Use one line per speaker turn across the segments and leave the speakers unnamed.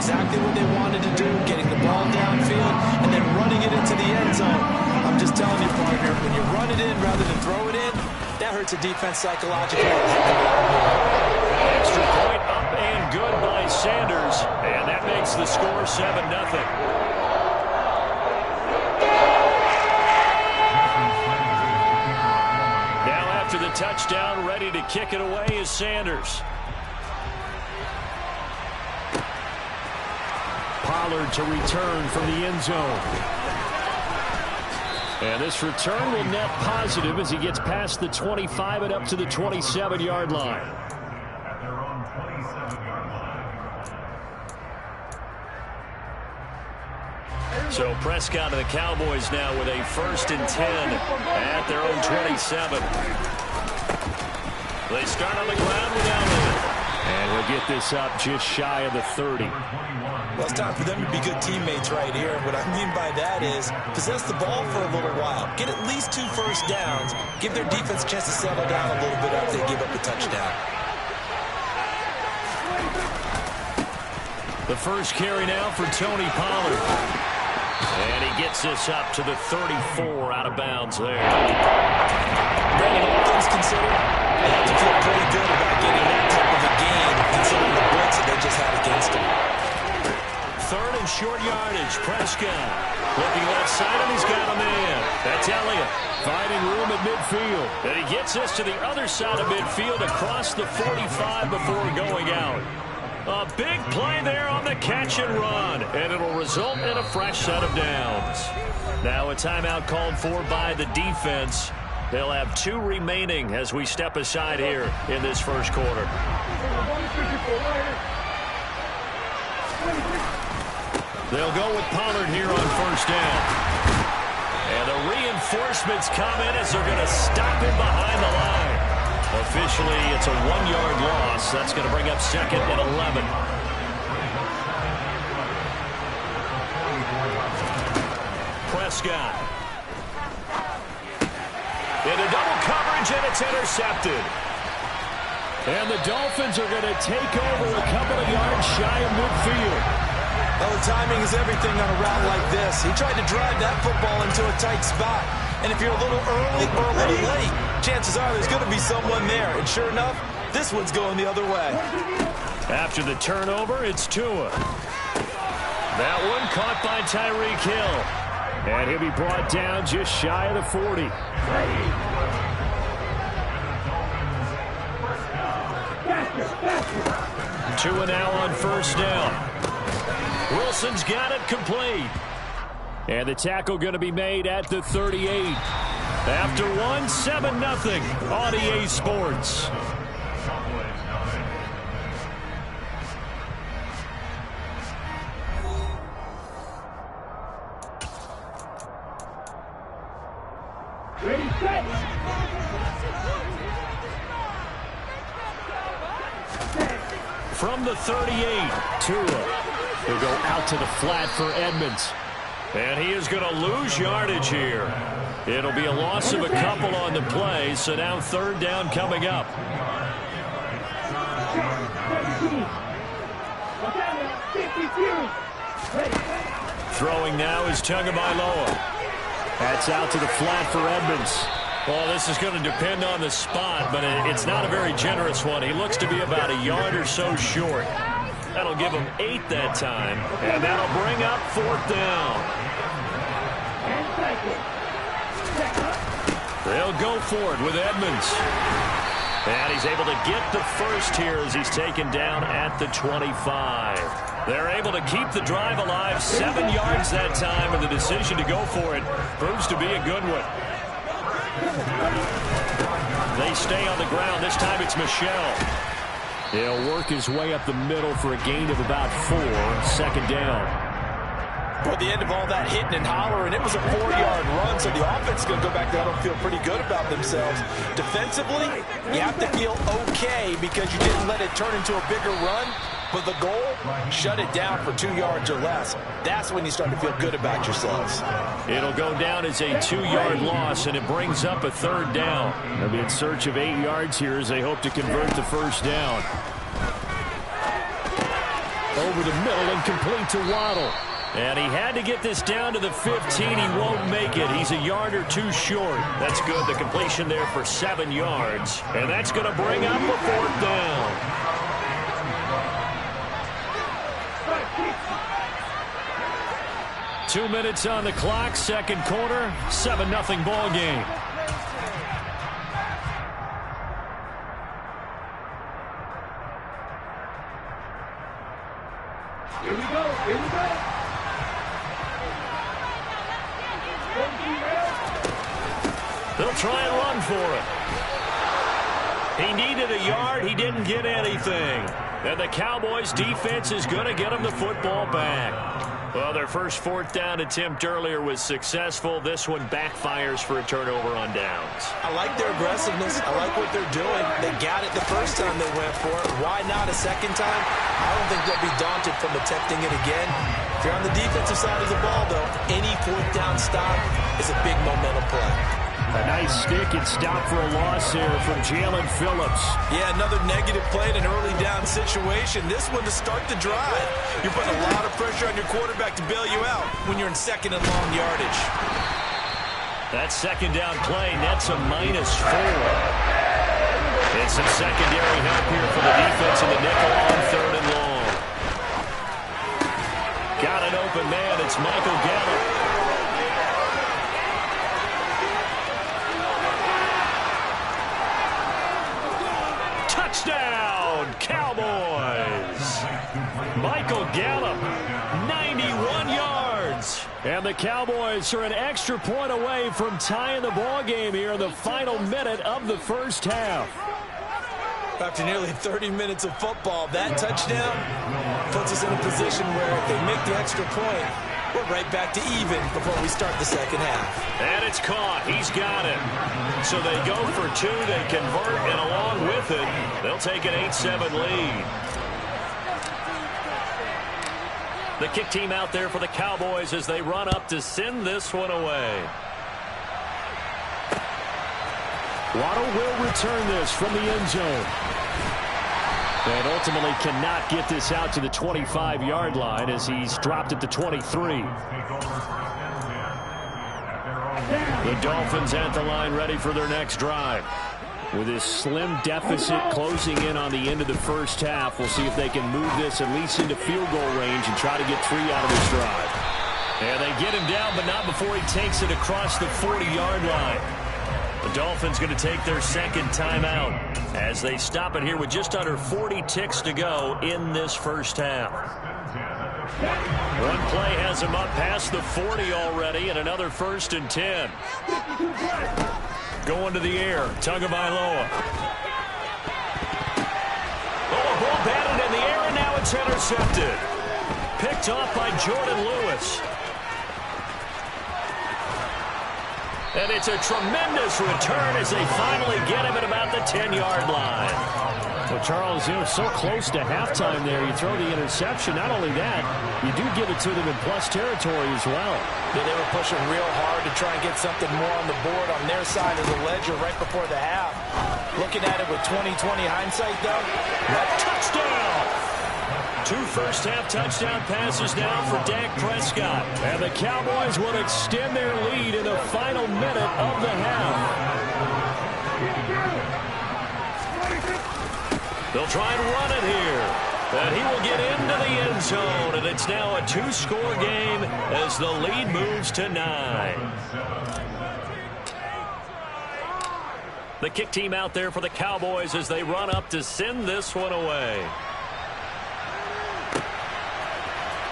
exactly what they wanted to do, getting the ball downfield and then running it into the end zone. I'm just telling you, partner, when you run it in rather than throw it in, that hurts a defense psychologically.
Extra point up and good by Sanders, and that makes the score 7-0. Now after the touchdown, ready to kick it away is Sanders. Pollard to return from the end zone. And this return will net positive as he gets past the 25 and up to the 27-yard line. So Prescott and the Cowboys now with a 1st and 10 at their own 27. They start on the ground with Elliott. And he'll get this up just shy of the 30.
Well, it's time for them to be good teammates right here. What I mean by that is possess the ball for a little while. Get at least 2 first downs. Give their defense a chance to settle down a little bit after they give up a touchdown.
The first carry now for Tony Pollard. And he gets this up to the 34 out of bounds there.
Brandon, all things considered, they have to feel pretty good about getting that type of a game considering the blitz that they just had against them.
3rd and short yardage. Prescott looking left side, and he's got a man. That's Elliott finding room at midfield. And he gets this to the other side of midfield across the 45 before going out. A big play there on the catch and run, and it'll result in a fresh set of downs. Now a timeout called for by the defense. They'll have 2 remaining as we step aside here in this first quarter. They'll go with Pollard here on 1st down. And the reinforcements come in as they're going to stop him behind the line. Officially, it's a 1-yard loss. That's going to bring up 2nd and 11. Prescott. Into double coverage, and it's intercepted. And the Dolphins are going to take over a couple of yards shy of midfield.
Well, the timing is everything on a route like this. He tried to drive that football into a tight spot. And if you're a little early or a little late, chances are there's going to be someone there. And sure enough, this one's going the other way.
After the turnover, it's Tua. That one caught by Tyreek Hill. And he'll be brought down just shy of the 40. Tua now on 1st down. Wilson's got it complete. And the tackle going to be made at the 38. After 7-0 on EA Sports.
Ready, set.
From the 38, Tua. He'll go out to the flat for Edmonds. And he is going to lose yardage here. It'll be a loss of a couple on the play, so now 3rd down coming up. Throwing now is Tagovailoa. That's out to the flat for Edmonds. Well, this is going to depend on the spot, but it's not a very generous one. He looks to be about a yard or so short. That'll give him 8 that time, and that'll bring up 4th down. They'll go for it with Edmonds. And he's able to get the first here as he's taken down at the 25. They're able to keep the drive alive, 7 yards that time, and the decision to go for it proves to be a good one. They stay on the ground. This time it's Michel. He'll work his way up the middle for a gain of about 4, 2nd down.
At the end of all that hitting and hollering, it was a 4-yard run, so the offense is going to go back there and feel pretty good about themselves. Defensively, you have to feel okay because you didn't let it turn into a bigger run, but the goal, shut it down for 2 yards or less. That's when you start to feel good about yourselves.
It'll go down as a 2-yard loss, and it brings up a 3rd down. They'll be in search of 8 yards here as they hope to convert the 1st down. over the middle and complete to Waddle. And he had to get this down to the 15. He won't make it. He's a yard or two short. That's good. The completion there for 7 yards. And that's going to bring up a 4th down. Two minutes on the clock, second quarter, 7-0 ball game.
Here we go. Here we go.
They'll try and run for it. He needed a yard. He didn't get anything. And the Cowboys defense is going to get him the football back. Well, their first 4th down attempt earlier was successful. This one backfires for a turnover on downs.
I like their aggressiveness. I like what they're doing. They got it the first time they went for it. Why not a second time? I don't think they'll be daunted from attempting it again. If you're on the defensive side of the ball, though, any 4th down stop is a big momentum play.
A nice stick and stop for a loss here from Jalen Phillips.
Yeah, another negative play in an early down situation. This one to start the drive. You're putting a lot of pressure on your quarterback to bail you out when you're in 2nd and long yardage.
That second down play nets a -4. It's some secondary help here for the defense in the nickel on 3rd and long. Got an open man. It's Michael Gallup. Touchdown, Cowboys! Michael Gallup, 91 yards. And the Cowboys are an extra point away from tying the ball game here in the final minute of the first half.
After nearly 30 minutes of football, that touchdown puts us in a position where if they make the extra point, we're right back to even before we start the second half.
And it's caught. He's got it. So they go for 2. They convert, and along with it, they'll take an 8-7 lead. The kick team out there for the Cowboys as they run up to send this one away. Waddle will return this from the end zone. And ultimately cannot get this out to the 25-yard line as he's dropped at the 23. The Dolphins at the line ready for their next drive. With this slim deficit closing in on the end of the first half, we'll see if they can move this at least into field goal range and try to get 3 out of this drive. And they get him down, but not before he takes it across the 40-yard line. The Dolphins going to take their second timeout as they stop it here with just under 40 ticks to go in this first half. One play has him up past the 40 already, and another 1st and 10. Going to the air, Tagovailoa. Oh, a ball batted in the air, and now it's intercepted. Picked off by Jordan Lewis. And it's a tremendous return as they finally get him at about the 10-yard line. Well, Charles, you know, so close to halftime there. You throw the interception. Not only that, you do give it to them in plus territory as well.
Yeah, they were pushing real hard to try and get something more on the board on their side of the ledger right before the half. Looking at it with 20/20 hindsight, though, that touchdown!
2 first-half touchdown passes now for Dak Prescott. And the Cowboys will extend their lead in the final minute of the half. They'll try and run it here. And he will get into the end zone. And it's now a 2-score game as the lead moves to 9. The kick team out there for the Cowboys as they run up to send this one away.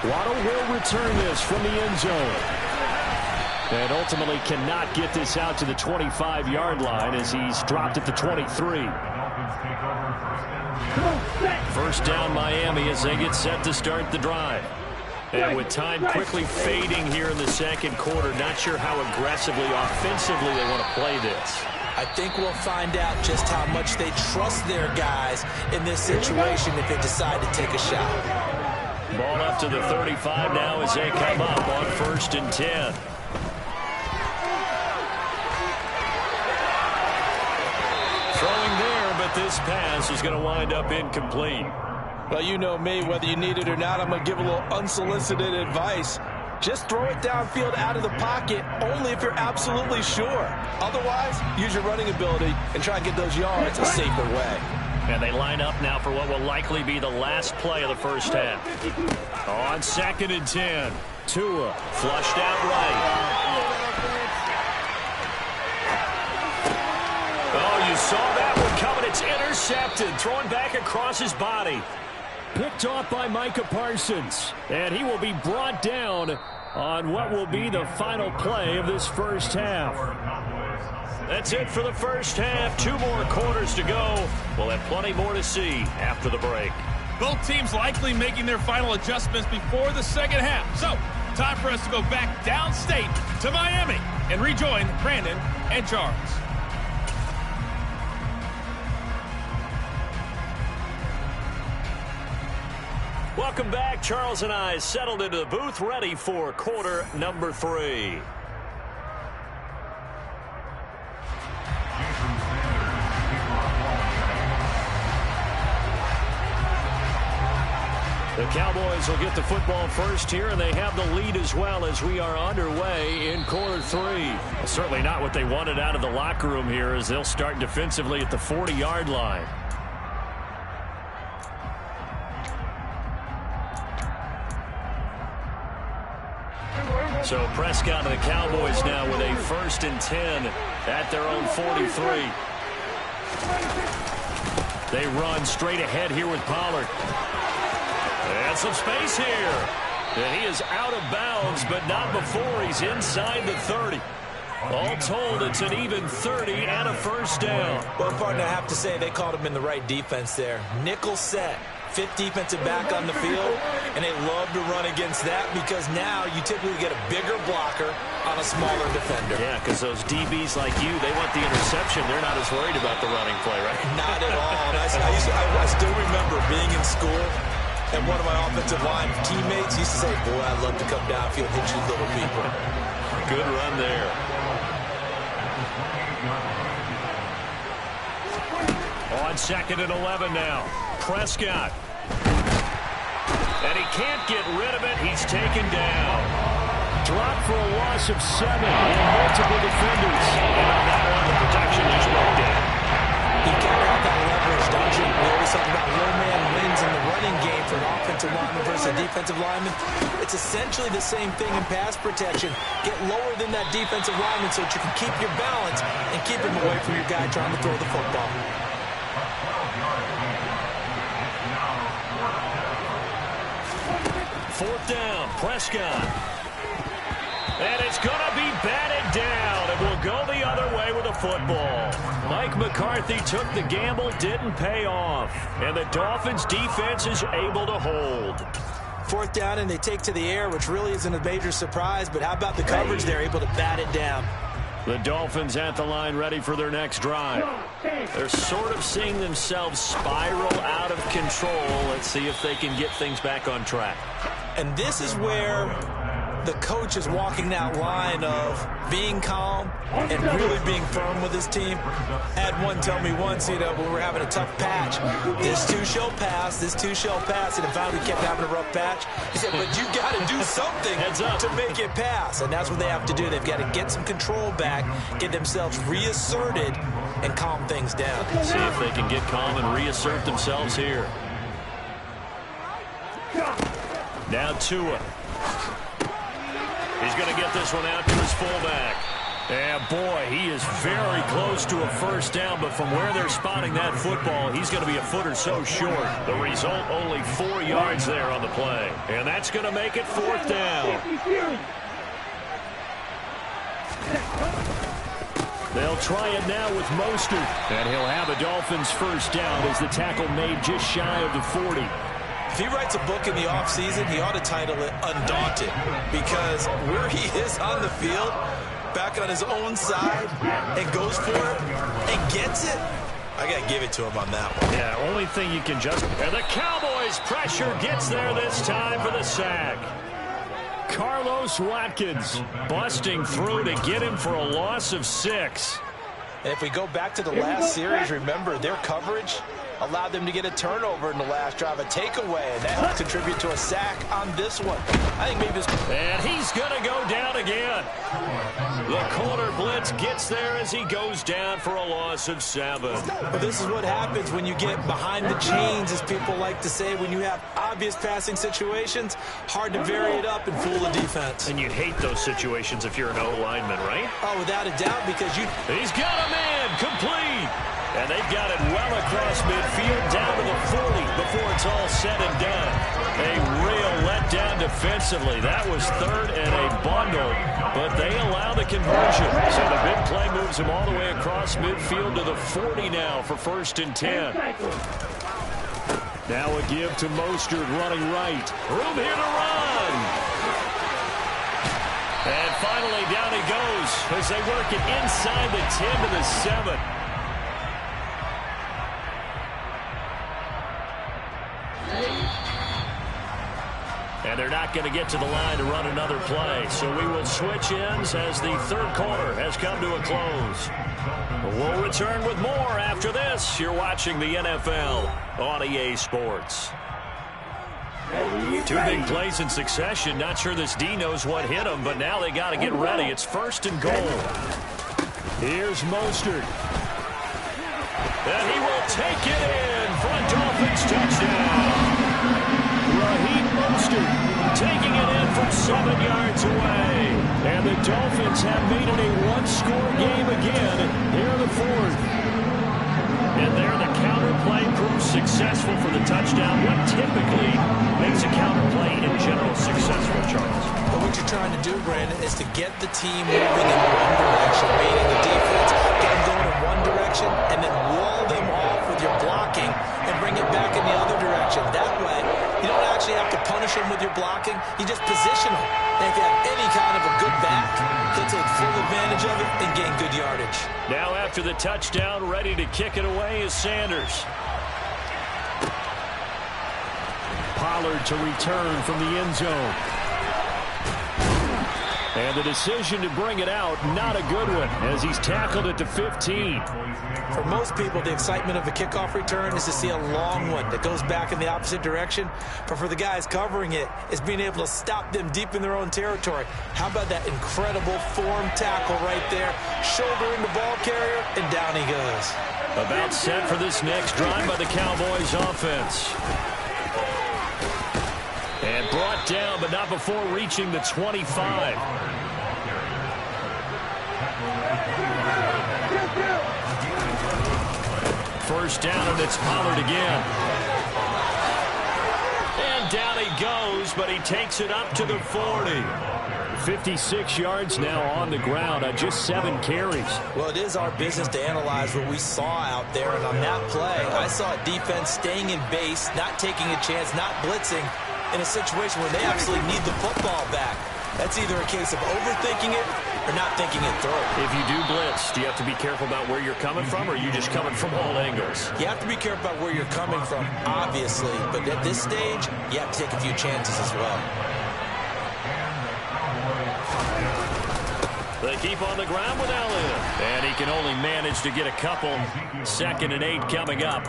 Waddle will return this from the end zone. And ultimately cannot get this out to the 25-yard line as he's dropped at the 23. First down Miami as they get set to start the drive. And with time quickly fading here in the second quarter, not sure how aggressively, offensively they want to play this.
I think we'll find out just how much they trust their guys in this situation if they decide to take a shot.
Ball up to the 35 now as they come up on 1st and 10. Throwing there, but this pass is going to wind up incomplete.
Well, you know me, whether you need it or not, I'm going to give a little unsolicited advice. Just throw it downfield out of the pocket, only if you're absolutely sure. Otherwise, use your running ability and try and get those yards a safer way.
And they line up now for what will likely be the last play of the first half. On 2nd and 10, Tua flushed out right. Oh, you saw that one coming. It's intercepted, thrown back across his body. Picked off by Micah Parsons. And he will be brought down on what will be the final play of this first half. That's it for the first half. 2 more quarters to go. We'll have plenty more to see after the break.
Both teams likely making their final adjustments before the second half. So, time for us to go back downstate to Miami and rejoin Brandon and Charles.
Welcome back. Charles and I settled into the booth, ready for quarter number 3. The Cowboys will get the football first here, and they have the lead as well as we are underway in quarter 3. Well, certainly not what they wanted out of the locker room here, as they'll start defensively at the 40-yard line. So Prescott and the Cowboys now with a 1st and 10 at their own 43. They run straight ahead here with Pollard. And some space here. And he is out of bounds, but not before he's inside the 30. All told, it's an even 30 and a first down.
Well, partner, I have to say they called him in the right defense there. Nickel set. 5th defensive back on the field, and they love to run against that because now you typically get a bigger blocker on a smaller defender.
Yeah, because those DBs like you, they want the interception. They're not as worried about the running play, right?
Not at all. And I still remember being in school, and one of my offensive line teammates used to say, boy, I'd love to come downfield and hit you little people.
Good run there. On 2nd and 11 now. Prescott. And he can't get rid of it. He's taken down. Dropped for a loss of 7 and multiple defenders. And on that one, the protection just broke down.
You gotta have that leverage, don't you? We always talk about low man wins in the running game for an offensive lineman versus a defensive lineman. It's essentially the same thing in pass protection. Get lower than that defensive lineman so that you can keep your balance and keep him away from your guy trying to throw the football.
Fourth down, Prescott. And it's going to be batted down, and we'll go the other way with the football. Mike McCarthy took the gamble, didn't pay off. And the Dolphins' defense is able to hold.
4th down, and they take to the air, which really isn't a major surprise, but how about the coverage? They're able to bat it down.
The Dolphins at the line ready for their next drive. They're sort of seeing themselves spiral out of control. Let's see if they can get things back on track.
And this is where the coach is walking that line of being calm and really being firm with his team. I had one tell me once, when we were having a tough patch, this too shall pass, this too shall pass, and finally we kept having a rough patch. He said, but you got to do something to make it pass, and that's what they have to do. They've got to get some control back, get themselves reasserted, and calm things down.
See if they can get calm and reassert themselves here. Now Tua. He's going to get this one out to his fullback. And boy, he is very close to a first down, but from where they're spotting that football, he's going to be a foot or so short. The result, only 4 yards there on the play. And that's going to make it 4th down. They'll try it now with Mostert. And he'll have a Dolphins first down as the tackle made just shy of the 40.
If he writes a book in the offseason, he ought to title it Undaunted, because where he is on the field, back on his own side, and goes for it, and gets it, I got to give it to him on that one.
Yeah, only thing you can just... And the Cowboys' pressure gets there this time for the sack. Carlos Watkins busting through to get him for a loss of 6.
And if we go back to the last series, remember, their coverage allowed them to get a turnover in the last drive, a takeaway, and that helped contribute to a sack on this one. I think maybe this...
And he's going to go down again. The corner blitz gets there as he goes down for a loss of 7.
But this is what happens when you get behind the chains, as people like to say. When you have obvious passing situations, hard to vary it up and fool the defense.
And you'd hate those situations if you're an O-lineman, right?
Oh, without a doubt, because you...
He's got a man complete. And they've got it well across midfield down to the 40 before it's all said and done. A real letdown defensively. That was third and a bundle, but they allow the conversion. So the big play moves him all the way across midfield to the 40 now for 1st and 10. Now a give to Mostert running right. Room here to run. And finally down he goes as they work it inside the 10 to the 7. And they're not going to get to the line to run another play. So we will switch ends as the 3rd quarter has come to a close. We'll return with more after this. You're watching the NFL on EA Sports. 2 big plays in succession. Not sure this D knows what hit him, but now they got to get ready. It's 1st and goal. Here's Mostert. And he will take it in for a Dolphins touchdown. Raheem Mostert taking it in from 7 yards away. And the Dolphins have made it a 1-score game again here in the 4th. And there the counter play proves successful for the touchdown. What typically makes a counter play in general successful, Charles?
But what you're trying to do, Brandon, is to get the team moving in one direction, meaning the defense, get them going in one direction, and then wall them off with your blocking and bring it back in the other direction. That way, you don't actually have to punish them with your blocking. You just position them. And if you have any kind of a good back, they'll take full advantage of it and gain good yardage.
Now after the touchdown, ready to kick it away is Sanders. Pollard to return from the end zone. And the decision to bring it out, not a good one, as he's tackled at the 15.
For most people, the excitement of a kickoff return is to see a long one that goes back in the opposite direction. But for the guys covering it, it's being able to stop them deep in their own territory. How about that incredible form tackle right there? Shouldering the ball carrier, and down he goes.
About set for this next drive by the Cowboys offense. And brought down, but not before reaching the 25. First down, and it's Pollard again. And down he goes, but he takes it up to the 40. 56 yards now on the ground on just 7 carries.
Well, it is our business to analyze what we saw out there, and on that play, I saw a defense staying in base, not taking a chance, not blitzing, in a situation where they absolutely need the football back. That's either a case of overthinking it or not thinking it through.
If you do blitz, do you have to be careful about where you're coming from, or are you just coming from all angles?
You have to be careful about where you're coming from, obviously, but at this stage, you have to take a few chances as well.
They keep on the ground with Elliott, and he can only manage to get a couple. 2nd and 8 coming up.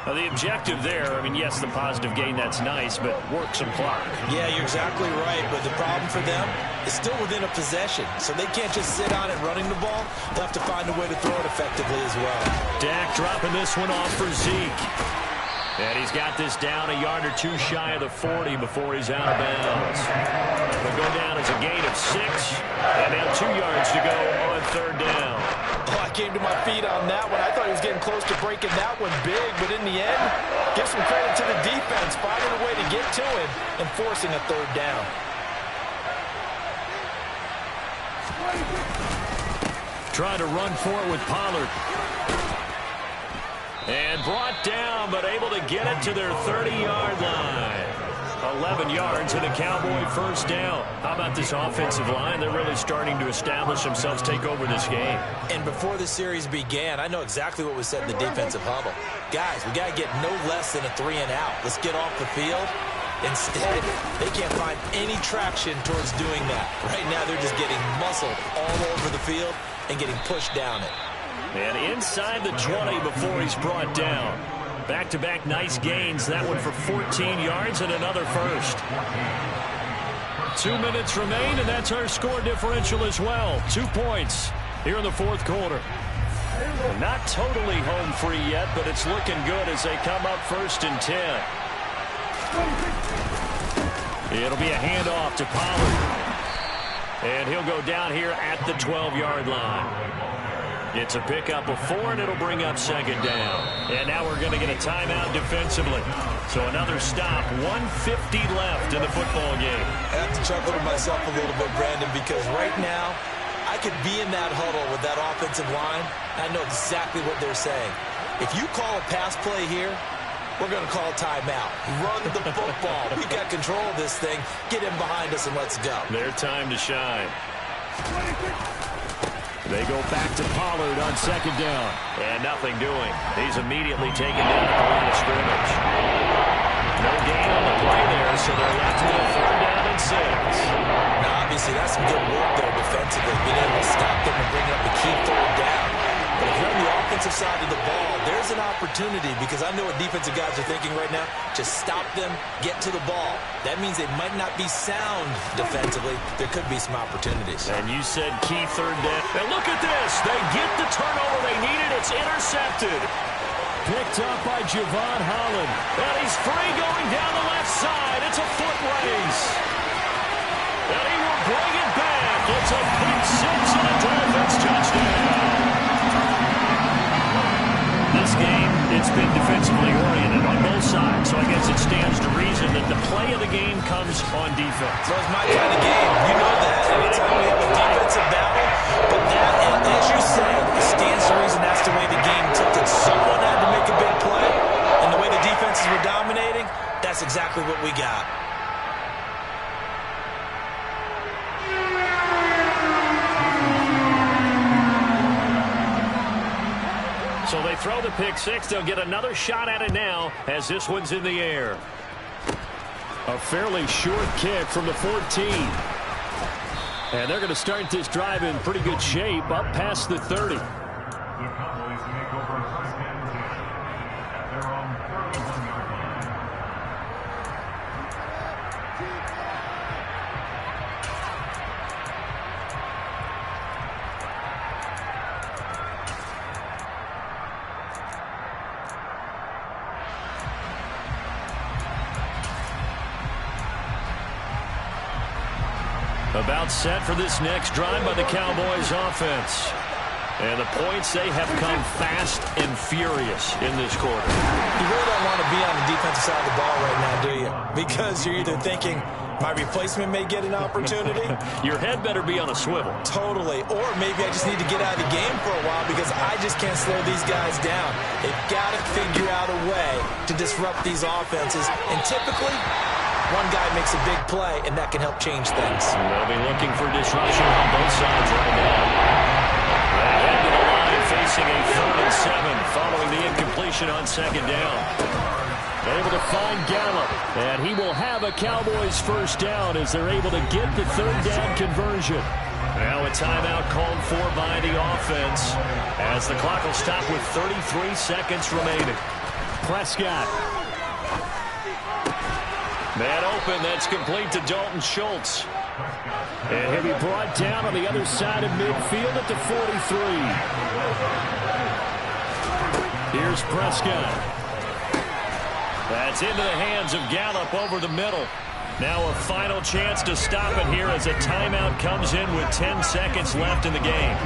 The objective there, I mean, yes, the positive gain, that's nice, but work some clock.
Yeah, you're exactly right, but the problem for them is still within a possession, so they can't just sit on it running the ball. They'll have to find a way to throw it effectively as well.
Dak dropping this one off for Zeke. And he's got this down a yard or 2 shy of the 40 before he's out of bounds. He'll go down as a gain of 6, and now 2 yards to go on 3rd down.
Oh, I came to my feet on that one. I thought he was getting close to breaking that one big, but in the end, give some credit to the defense, finding a way to get to him and forcing a 3rd down.
Trying to run for it with Pollard. And brought down, but able to get it to their 30-yard line. 11 yards and a Cowboy 1st down. How about this offensive line? They're really starting to establish themselves, take over this game.
And before the series began, I know exactly what was said in the defensive huddle. Guys, we got to get no less than a 3-and-out. Let's get off the field. Instead, they can't find any traction towards doing that. Right now, they're just getting muscled all over the field and getting pushed down it.
And inside the 20 before he's brought down. Back-to-back nice gains. That one for 14 yards and another first. 2 minutes remain, and that's our score differential as well. 2 points here in the fourth quarter. Not totally home free yet, but it's looking good as they come up 1st and 10. It'll be a handoff to Pollard. And he'll go down here at the 12-yard line. It's a pickup of 4, and it'll bring up 2nd down. And now we're going to get a timeout defensively. So another stop, 1:50 left in the football game.
I have to chuckle to myself a little bit, Brandon, because right now I could be in that huddle with that offensive line. I know exactly what they're saying. If you call a pass play here, we're going to call a timeout. Run the football. We got control of this thing. Get him behind us and let's go.
Their time to shine. They go back to Pollard on 2nd down. And nothing doing. He's immediately taken down at the line of scrimmage. No gain on the play there, so they're left with a 3rd down and 6.
Now, obviously, that's some good work there defensively, being able to stop them and bring up a key 3rd down. But if you're on the offensive side of the ball, there's an opportunity, because I know what defensive guys are thinking right now. Just stop them, get to the ball. That means they might not be sound defensively. There could be some opportunities.
And you said key 3rd down. And look at this. They get the turnover they needed. It's intercepted. Picked up by Javon Holland. And he's free going down the left side. It's a foot race. And he will bring it back. It's a pick 6 and a Dolphins touchdown. This game, it's been defensively oriented on both sides, so I guess it stands to reason that the play of the game comes on defense.
So it's my kind of game. You know that. Anytime we have a defensive battle, but that, as you say, it stands to reason that's the way the game tilted. Someone had to make a big play, and the way the defenses were dominating, that's exactly what we got.
So they throw the pick 6. They'll get another shot at it now as this one's in the air. A fairly short kick from the 14. And they're going to start this drive in pretty good shape up past the 30.
The Cowboys make over 5 minutes at their own 31-yard line.
About set for this next drive by the Cowboys offense. And the points, they have come fast and furious in this quarter.
You really don't want to be on the defensive side of the ball right now, do you? Because you're either thinking, my replacement may get an opportunity.
Your head better be on a swivel.
Totally. Or maybe I just need to get out of the game for a while because I just can't slow these guys down. They've got to figure out a way to disrupt these offenses. And typically, one guy makes a big play, and that can help change things.
They'll be looking for disruption on both sides right now. Head to the line, facing a 3rd and 7 following the incompletion on 2nd down. Able to find Gallup, and he will have a Cowboys 1st down as they're able to get the 3rd down conversion. Now a timeout called for by the offense as the clock will stop with 33 seconds remaining. Prescott. Man open, that's complete to Dalton Schultz. And he'll be brought down on the other side of midfield at the 43. Here's Prescott. That's into the hands of Gallup over the middle. Now a final chance to stop it here as a timeout comes in with 10 seconds left in the game.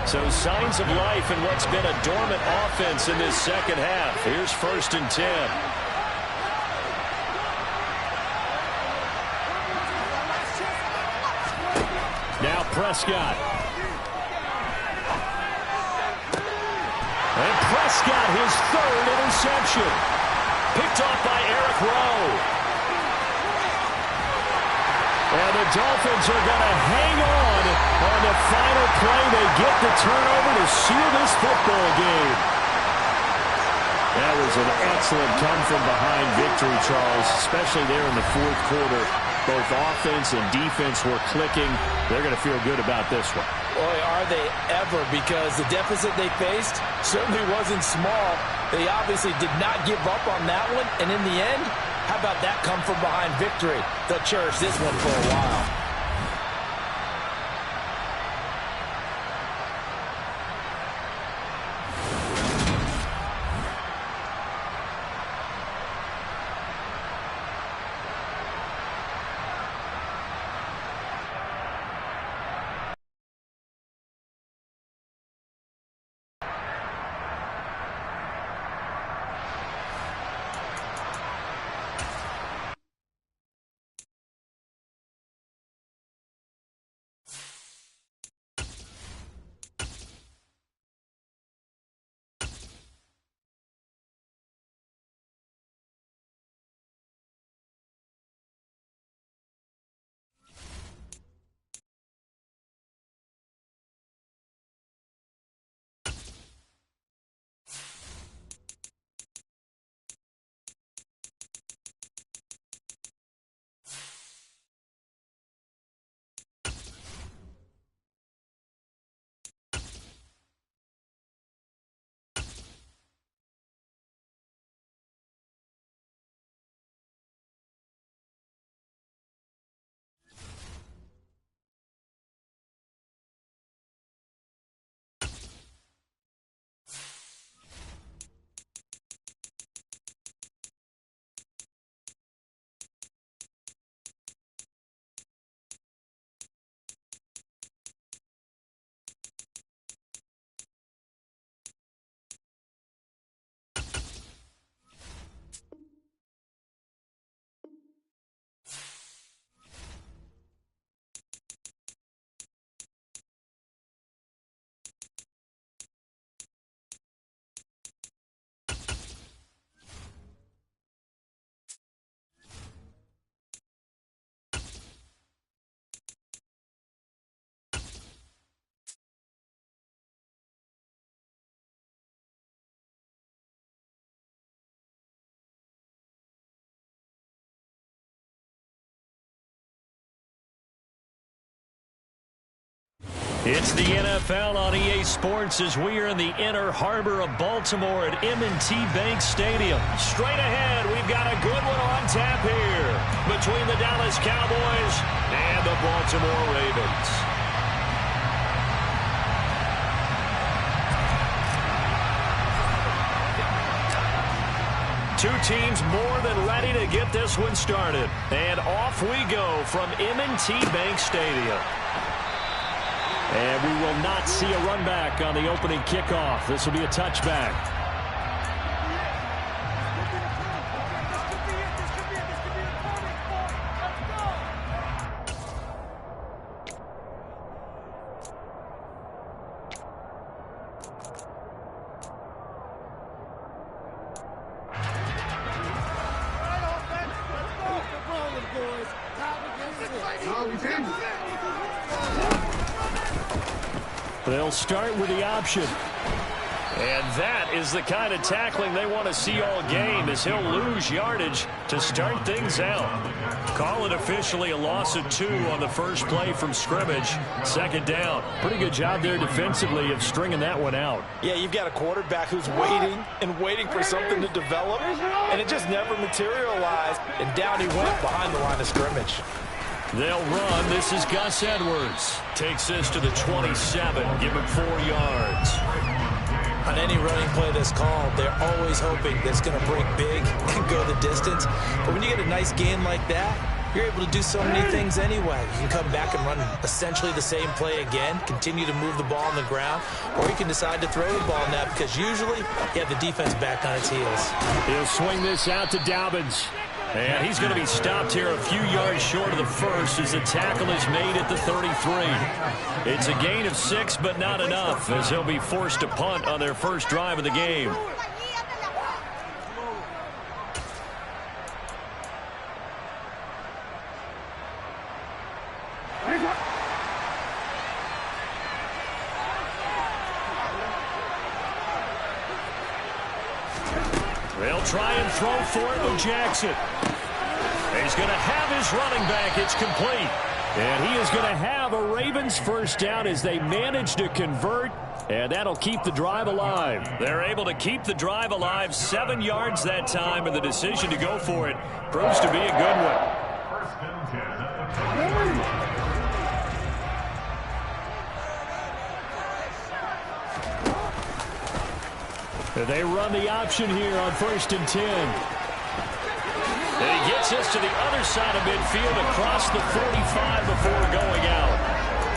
So signs of life in what's been a dormant offense in this second half. Here's 1st and 10. Now Prescott. And Prescott, his 3rd interception. Picked off by Eric Rowe. And the Dolphins are going to hang on the final play. They get the turnover to seal this football game. That was an excellent come-from-behind victory, Charles, especially there in the 4th quarter. Both offense and defense were clicking. They're going to feel good about this one.
Boy, are they ever, because the deficit they faced certainly wasn't small. They obviously did not give up on that one, and in the end, how about that come-from-behind victory? They'll cherish this one for a while.
It's the NFL on EA Sports as we are in the inner harbor of Baltimore at M&T Bank Stadium. Straight ahead, we've got a good one on tap here between the Dallas Cowboys and the Baltimore Ravens. Two teams more than ready to get this one started. And off we go from M&T Bank Stadium. And we will not see a run back on the opening kickoff. This will be a touchback. They'll start with the option. And that is the kind of tackling they want to see all game, as he'll lose yardage to start things out. Call it officially a loss of 2 on the first play from scrimmage. Second down. Pretty good job there defensively of stringing that one out.
Yeah, you've got a quarterback who's waiting and waiting for something to develop, and it just never materialized, and down he went behind the line of scrimmage.
They'll run. This is Gus Edwards. Takes this to the 27. Give him 4 yards.
On any running play that's called, they're always hoping that it's going to break big and go the distance. But when you get a nice gain like that, you're able to do so many things anyway. You can come back and run essentially the same play again, continue to move the ball on the ground, or you can decide to throw the ball now because usually you have the defense back on its heels.
He'll swing this out to Dobbins. And he's going to be stopped here a few yards short of the first as the tackle is made at the 33. It's a gain of 6, but not enough, as he'll be forced to punt on their first drive of the game. They'll try and throw for it with Jackson. He's going to have his running back. It's complete. And he is going to have a Ravens first down as they manage to convert, and that'll keep the drive alive. They're able to keep the drive alive, 7 yards that time, and the decision to go for it proves to be a good one. They run the option here on 1st and 10. And he gets us to the other side of midfield across the 45 before going out.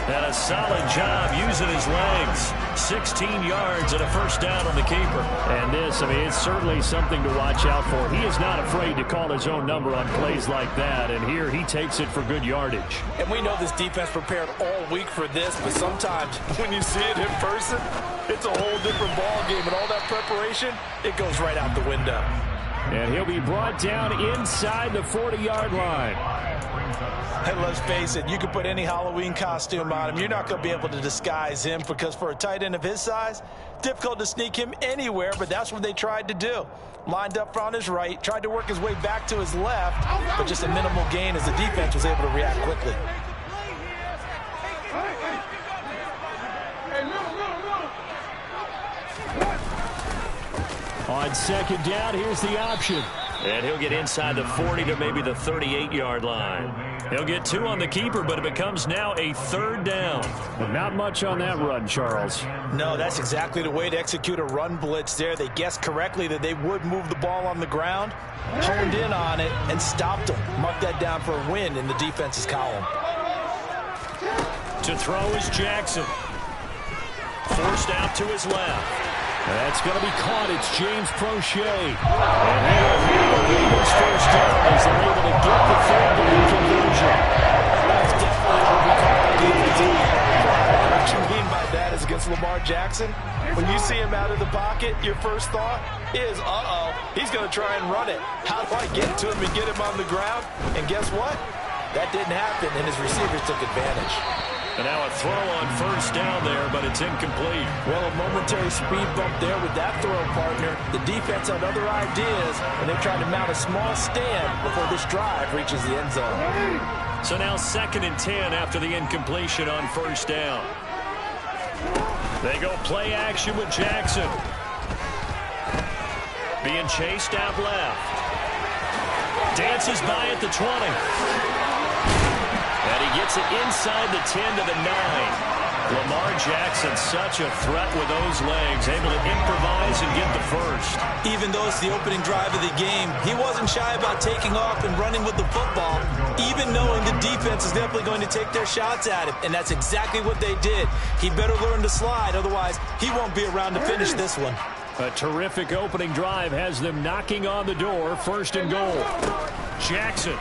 And a solid job using his legs. 16 yards and a first down on the keeper. And this, it's certainly something to watch out for. He is not afraid to call his own number on plays like that. And here he takes it for good yardage.
And we know this defense prepared all week for this, but sometimes when you see it in person, it's a whole different ball game. And all that preparation, it goes right out the window.
And he'll be brought down inside the 40-yard line.
And let's face it, you can put any Halloween costume on him. You're not going to be able to disguise him because for a tight end of his size, difficult to sneak him anywhere, but that's what they tried to do. Lined up on his right, tried to work his way back to his left, but just a minimal gain as the defense was able to react quickly.
On 2nd down, here's the option. And he'll get inside the 40 to maybe the 38-yard line. He'll get 2 on the keeper, but it becomes now a 3rd down. Well, not much on that run, Charles.
No, that's exactly the way to execute a run blitz there. They guessed correctly that they would move the ball on the ground, honed in on it, and stopped them. Mark that down for a win in the defense's column.
To throw is Jackson. Forced out to his left. That's going to be caught. It's James Prochet. And Ravens first down as they're able to get the 3rd down conversion.
That's definitely what we call the defense. What you mean by that is against Lamar Jackson, when you see him out of the pocket, your first thought is, uh-oh, he's going to try and run it. How do I get to him and get him on the ground? And guess what? That didn't happen, and his receivers took advantage.
And now a throw on 1st down there, but it's incomplete.
Well, a momentary speed bump there with that throw, partner. The defense had other ideas, and they're trying to mount a small stand before this drive reaches the end zone.
So now 2nd and 10 after the incompletion on 1st down. They go play action with Jackson. Being chased out left. Dances by at the 20. And he gets it inside the 10 to the 9. Lamar Jackson, such a threat with those legs, able to improvise and get the first.
Even though it's the opening drive of the game, he wasn't shy about taking off and running with the football, even knowing the defense is definitely going to take their shots at him. And that's exactly what they did. He better learn to slide, otherwise he won't be around to finish this one.
A terrific opening drive has them knocking on the door, 1st and goal. Jackson.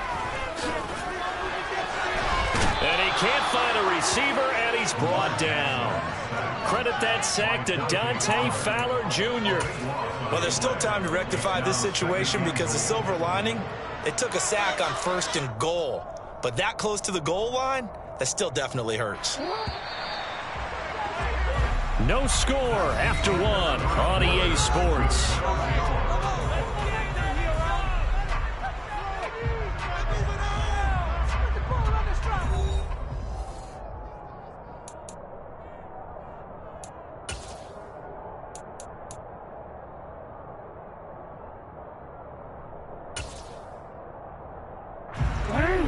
And he can't find a receiver, and he's brought down. Credit that sack to Dante Fowler Jr.
Well, there's still time to rectify this situation because the silver lining, it took a sack on 1st and goal. But that close to the goal line, that still definitely hurts.
No score after 1 on EA Sports.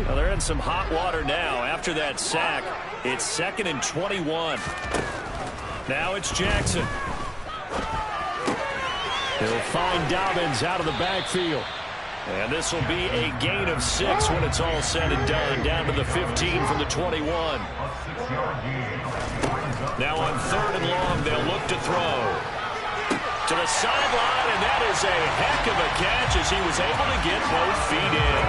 Well, they're in some hot water now. After that sack, it's 2nd and 21. Now it's Jackson. He'll find Dobbins out of the backfield. And this will be a gain of 6 when it's all said and done. Down to the 15 from the 21. Now on 3rd and long, they'll look to throw. To the sideline, and that is a heck of a catch as he was able to get both feet in.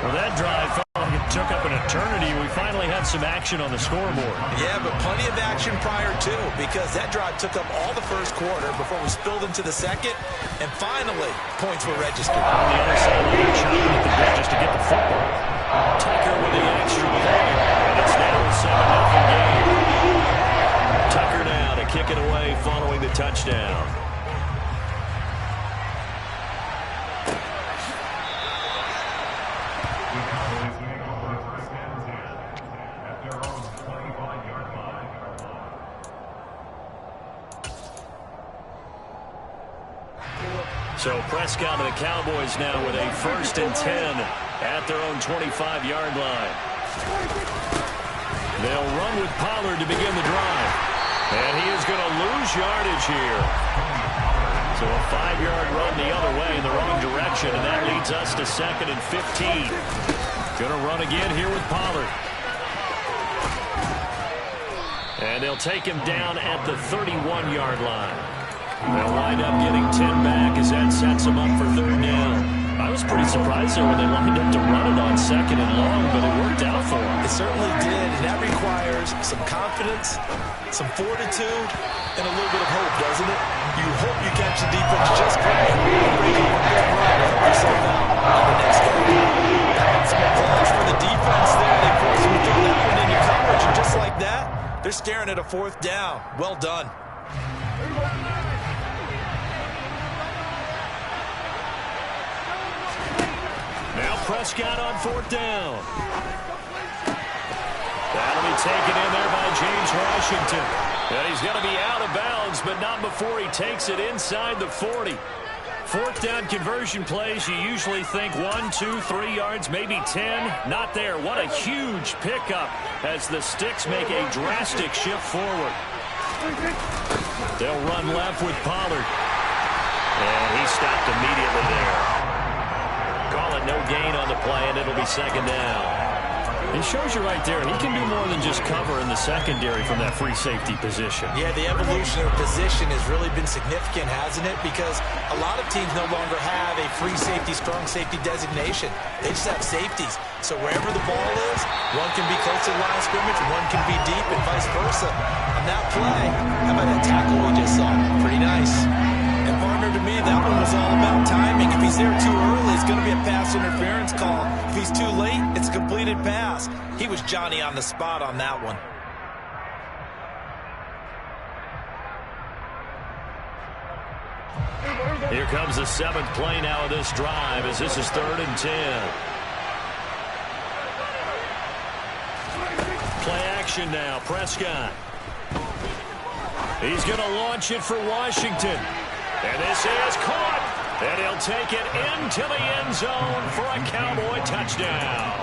Well, that drive felt like it took up an eternity. We finally had some action on the scoreboard.
Yeah, but plenty of action prior to, because that drive took up all the 1st quarter before we spilled into the 2nd, and finally, points were registered.
On the other side, they're chopping at the bit just to get the football. Tucker with the extra point, and it's now a 7-0 game. Tucker now to kick it away following the touchdown.
Cowboys may go for a first and 10 at their own 25-yard line.
So Prescott and the Cowboys now with a first and 10 at their own 25-yard line. They'll run with Pollard to begin the drive. And he is going to lose yardage here. So a 5-yard run the other way in the wrong direction, and that leads us to 2nd and 15. Going to run again here with Pollard. And they'll take him down at the 31-yard line. They'll wind up getting 10 back as that sets them up for 3rd down. I was pretty surprised there when they lined up to run it on 2nd and long, but it worked out for them.
It certainly did, and that requires some confidence, some fortitude, and a little bit of hope, doesn't it? You hope you catch the defense just right and break a big run to help yourself out on the next game. Some applause for the defense there. They force them to throw that one into coverage, and just like that, they're staring at a 4th down. Well done.
Now Prescott on 4th down. That'll be taken in there by James Washington. And he's going to be out of bounds, but not before he takes it inside the 40. 4th down conversion plays, you usually think 1, 2, 3 yards, maybe 10. Not there. What a huge pickup as the Sticks make a drastic shift forward. They'll run left with Pollard. And he stopped immediately there. Call it no gain on the play, and it'll be 2nd down. He shows you right there, he can do more than just cover in the secondary from that free safety position.
Yeah, the evolution of position has really been significant, hasn't it? Because a lot of teams no longer have a free safety, strong safety designation. They just have safeties. So wherever the ball is, one can be close to the line of scrimmage, one can be deep, and vice versa. On that play, how about that tackle we just saw? Pretty nice. And partner, to me, that one was all about timing. If he's there too early, it's going to be a pass interference call. If he's too late, it's a completed pass. He was Johnny on the spot on that one.
Here comes the 7th play now of this drive as this is 3rd and 10. Play action now, Prescott. He's going to launch it for Washington. And this is caught. And he'll take it into the end zone for a Cowboy touchdown.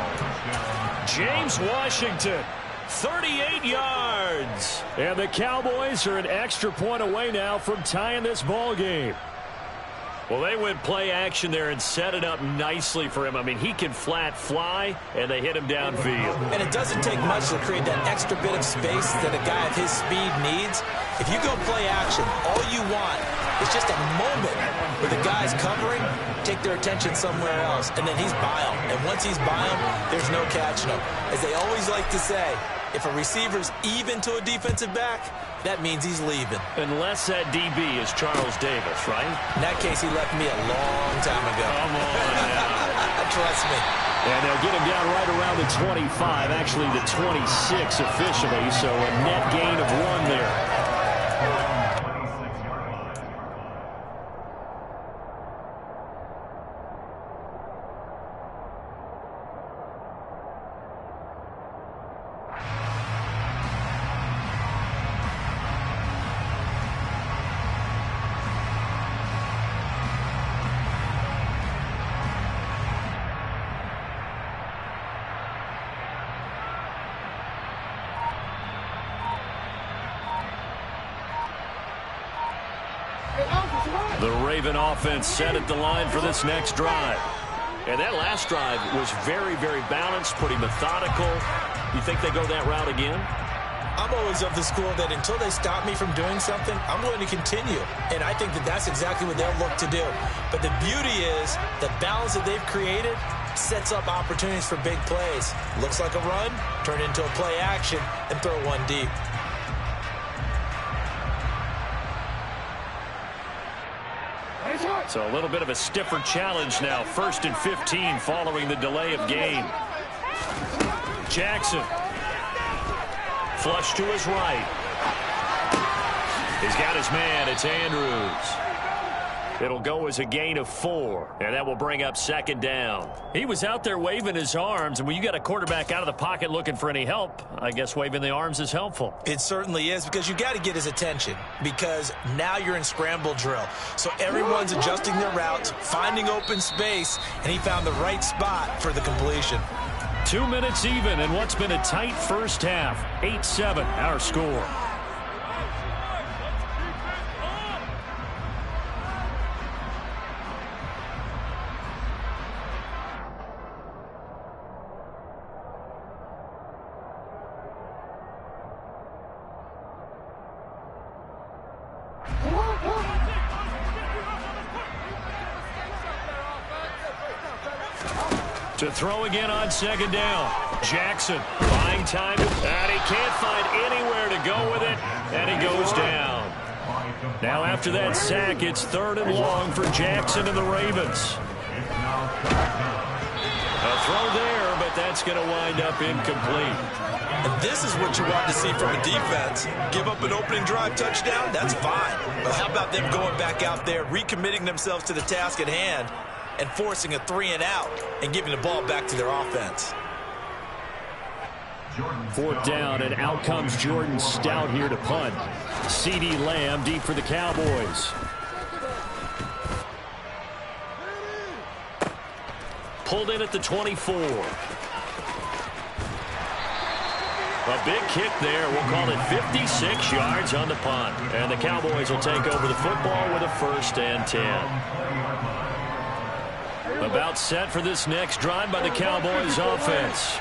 James Washington, 38 yards. And the Cowboys are an extra point away now from tying this ball game. Well, they went play action there and set it up nicely for him. I mean, he can flat fly, and they hit him downfield.
And it doesn't take much to create that extra bit of space that a guy of his speed needs. If you go play action, all you want is just a moment where the guy's covering, take their attention somewhere else, and then he's by him. And once he's by him, there's no catching him. As they always like to say, if a receiver's even to a defensive back, that means he's leaving.
Unless that DB is Charles Davis, right?
In that case, he left me a long time ago.
Come on now.
Trust me.
And they'll get him down right around the 25, actually the 26 officially, so a net gain of 1 there. The Raven offense set at the line for this next drive. And that last drive was very, very balanced, pretty methodical. You think they go that route again?
I'm always of the school that until they stop me from doing something, I'm going to continue. And I think that that's exactly what they'll look to do. But the beauty is the balance that they've created sets up opportunities for big plays. Looks like a run, turn into a play action, and throw one deep.
So a little bit of a stiffer challenge now. 1st and 15 following the delay of game. Jackson. Flush to his right. He's got his man. It's Andrews. It'll go as a gain of 4, and that will bring up second down. He was out there waving his arms, and when you got a quarterback out of the pocket looking for any help, I guess waving the arms is helpful.
It certainly is, because you got to get his attention, because now you're in scramble drill. So everyone's adjusting their routes, finding open space, and he found the right spot for the completion.
2 minutes even in what's been a tight first half. 8-7 our score. To throw again on second down. Jackson buying time, and he can't find anywhere to go with it, and he goes down. Now after that sack, it's 3rd and long for Jackson and the Ravens. A throw there, but that's going to wind up incomplete.
And this is what you want to see from a defense. Give up an opening drive touchdown, that's fine. But how about them going back out there, recommitting themselves to the task at hand, and forcing a 3-and-out and giving the ball back to their offense.
4th down, and out comes Jordan Stout here to punt. CeeDee Lamb deep for the Cowboys. Pulled in at the 24. A big kick there. We'll call it 56 yards on the punt. And the Cowboys will take over the football with a 1st and 10. About set for this next drive by the Cowboys offense.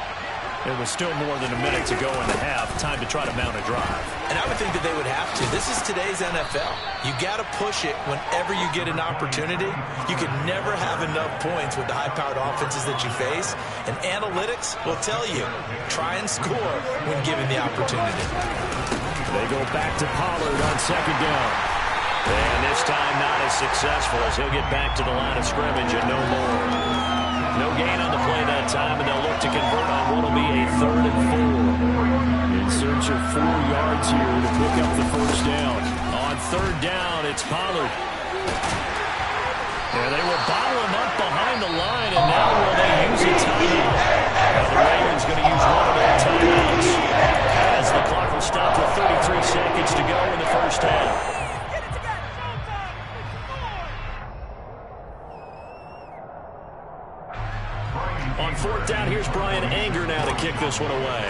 It was still more than a minute to go in the half. Time to try to mount a drive.
And I would think that they would have to. This is today's NFL. You got to push it whenever you get an opportunity. You can never have enough points with the high-powered offenses that you face. And analytics will tell you, try and score when given the opportunity.
They go back to Pollard on second down. And this time not as successful, as he'll get back to the line of scrimmage and no more. No gain on the play that time, and they'll look to convert on what will be a 3rd and 4. In search of 4 yards here to pick up the 1st down. On 3rd down, it's Pollard. And they will bottle him up behind the line, and now will they use a timeout? The Ravens going to use one of their timeouts, as the clock will stop with 33 seconds to go in the first half. On 4th down, here's Brian Anger now to kick this one away.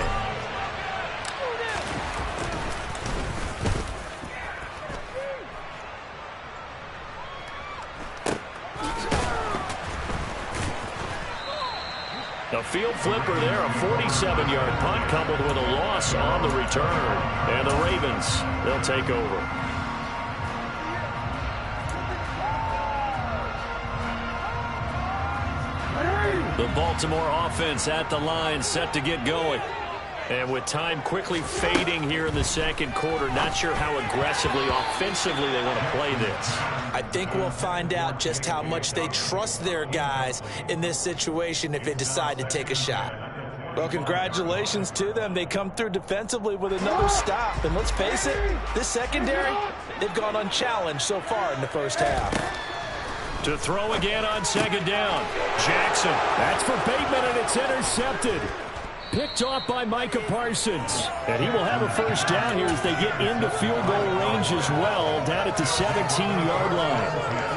The field flipper there, a 47-yard punt coupled with a loss on the return. And the Ravens, they'll take over. The Baltimore offense at the line, set to get going. And with time quickly fading here in the second quarter, not sure how aggressively, offensively they want to play this.
I think we'll find out just how much they trust their guys in this situation if they decide to take a shot. Well, congratulations to them. They come through defensively with another stop. And let's face it, this secondary, they've gone unchallenged so far in the first half.
To throw again on second down. Jackson. That's for Bateman, and it's intercepted. Picked off by Micah Parsons. And he will have a 1st down here as they get into field goal range as well, down at the 17-yard line.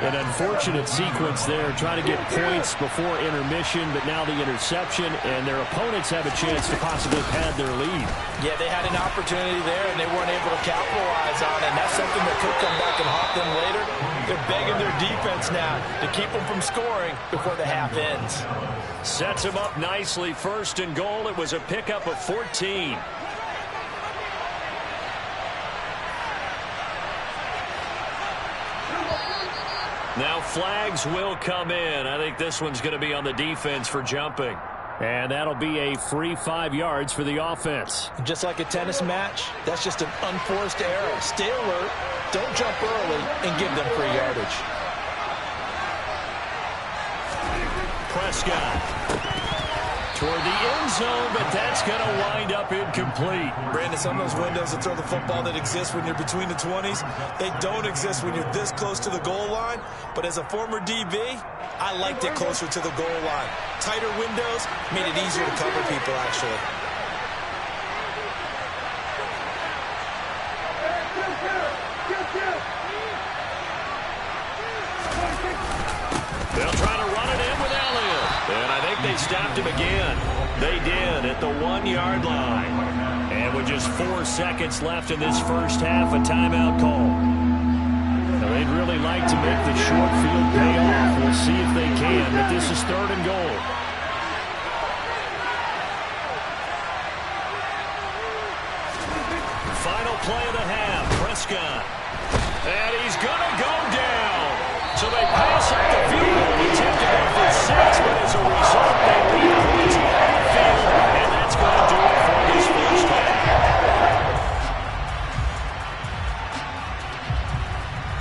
An unfortunate sequence there, trying to get points before intermission, but now the interception, and their opponents have a chance to possibly pad their lead.
Yeah, they had an opportunity there, and they weren't able to capitalize on it, and that's something that could come back and haunt them later. They're begging their defense now to keep them from scoring before the half ends.
Sets him up nicely. 1st and goal. It was a pickup of 14. Now flags will come in. I think this one's going to be on the defense for jumping. And that'll be a free 5 yards for the offense.
Just like a tennis match, that's just an unforced error. Stay alert, don't jump early, and give them free yardage.
Prescott toward the end zone, but that's going to wind up incomplete.
Brandon, some of those windows to throw the football that exist when you're between the 20s, they don't exist when you're this close to the goal line. But as a former DB, I liked it closer to the goal line. Tighter windows made it easier to cover people, actually.
They'll try to run it in with Elliott. And I think they stopped him again. They did at the 1-yard line. And with just 4 seconds left in this first half, a timeout call. Now, they'd really like to make the short field pay off. We'll see if they can, but this is 3rd and goal. Final play of the half, Prescott. And he's going to go down. So they pass up the field goal, attempt to go for 6, but as a result, they lead points on the field, and that's going to do it for this first half.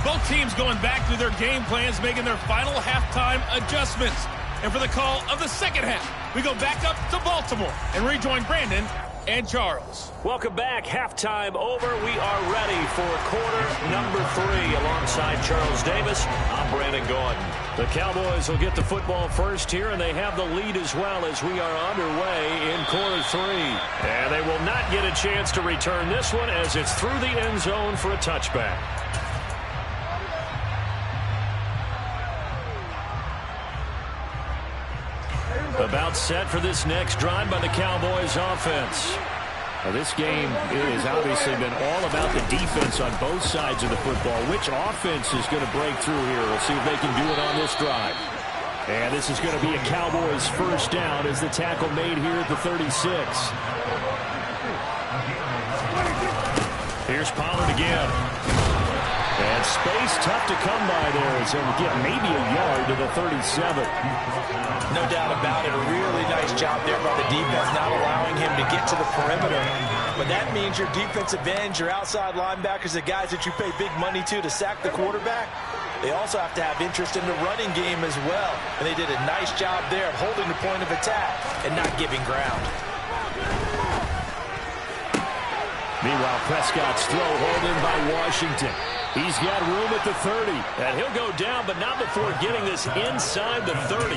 Both teams going back to their game plans, making their final halftime adjustments. And for the call of the second half, we go back up to Baltimore and rejoin Brandon and Charles.
Welcome back. Halftime over. We are ready for quarter number 3 alongside Charles Davis. I'm Brandon Gordon. The Cowboys will get the football first here, and they have the lead as well as we are underway in quarter 3. And they will not get a chance to return this one as it's through the end zone for a touchback. About set for this next drive by the Cowboys offense. Now, this game has obviously been all about the defense on both sides of the football. Which offense is going to break through here? We'll see if they can do it on this drive. And this is going to be a Cowboys first down as the tackle made here at the 36. Here's Pollard again. And space tough to come by there as they'll get maybe a yard to the 37.
No doubt about it. A really nice job there by the defense, not allowing him to get to the perimeter. But that means your defensive ends, your outside linebackers, the guys that you pay big money to sack the quarterback, they also have to have interest in the running game as well. And they did a nice job there of holding the point of attack and not giving ground.
Meanwhile, Prescott's throw hauled in by Washington. He's got room at the 30, and he'll go down, but not before getting this inside the 30.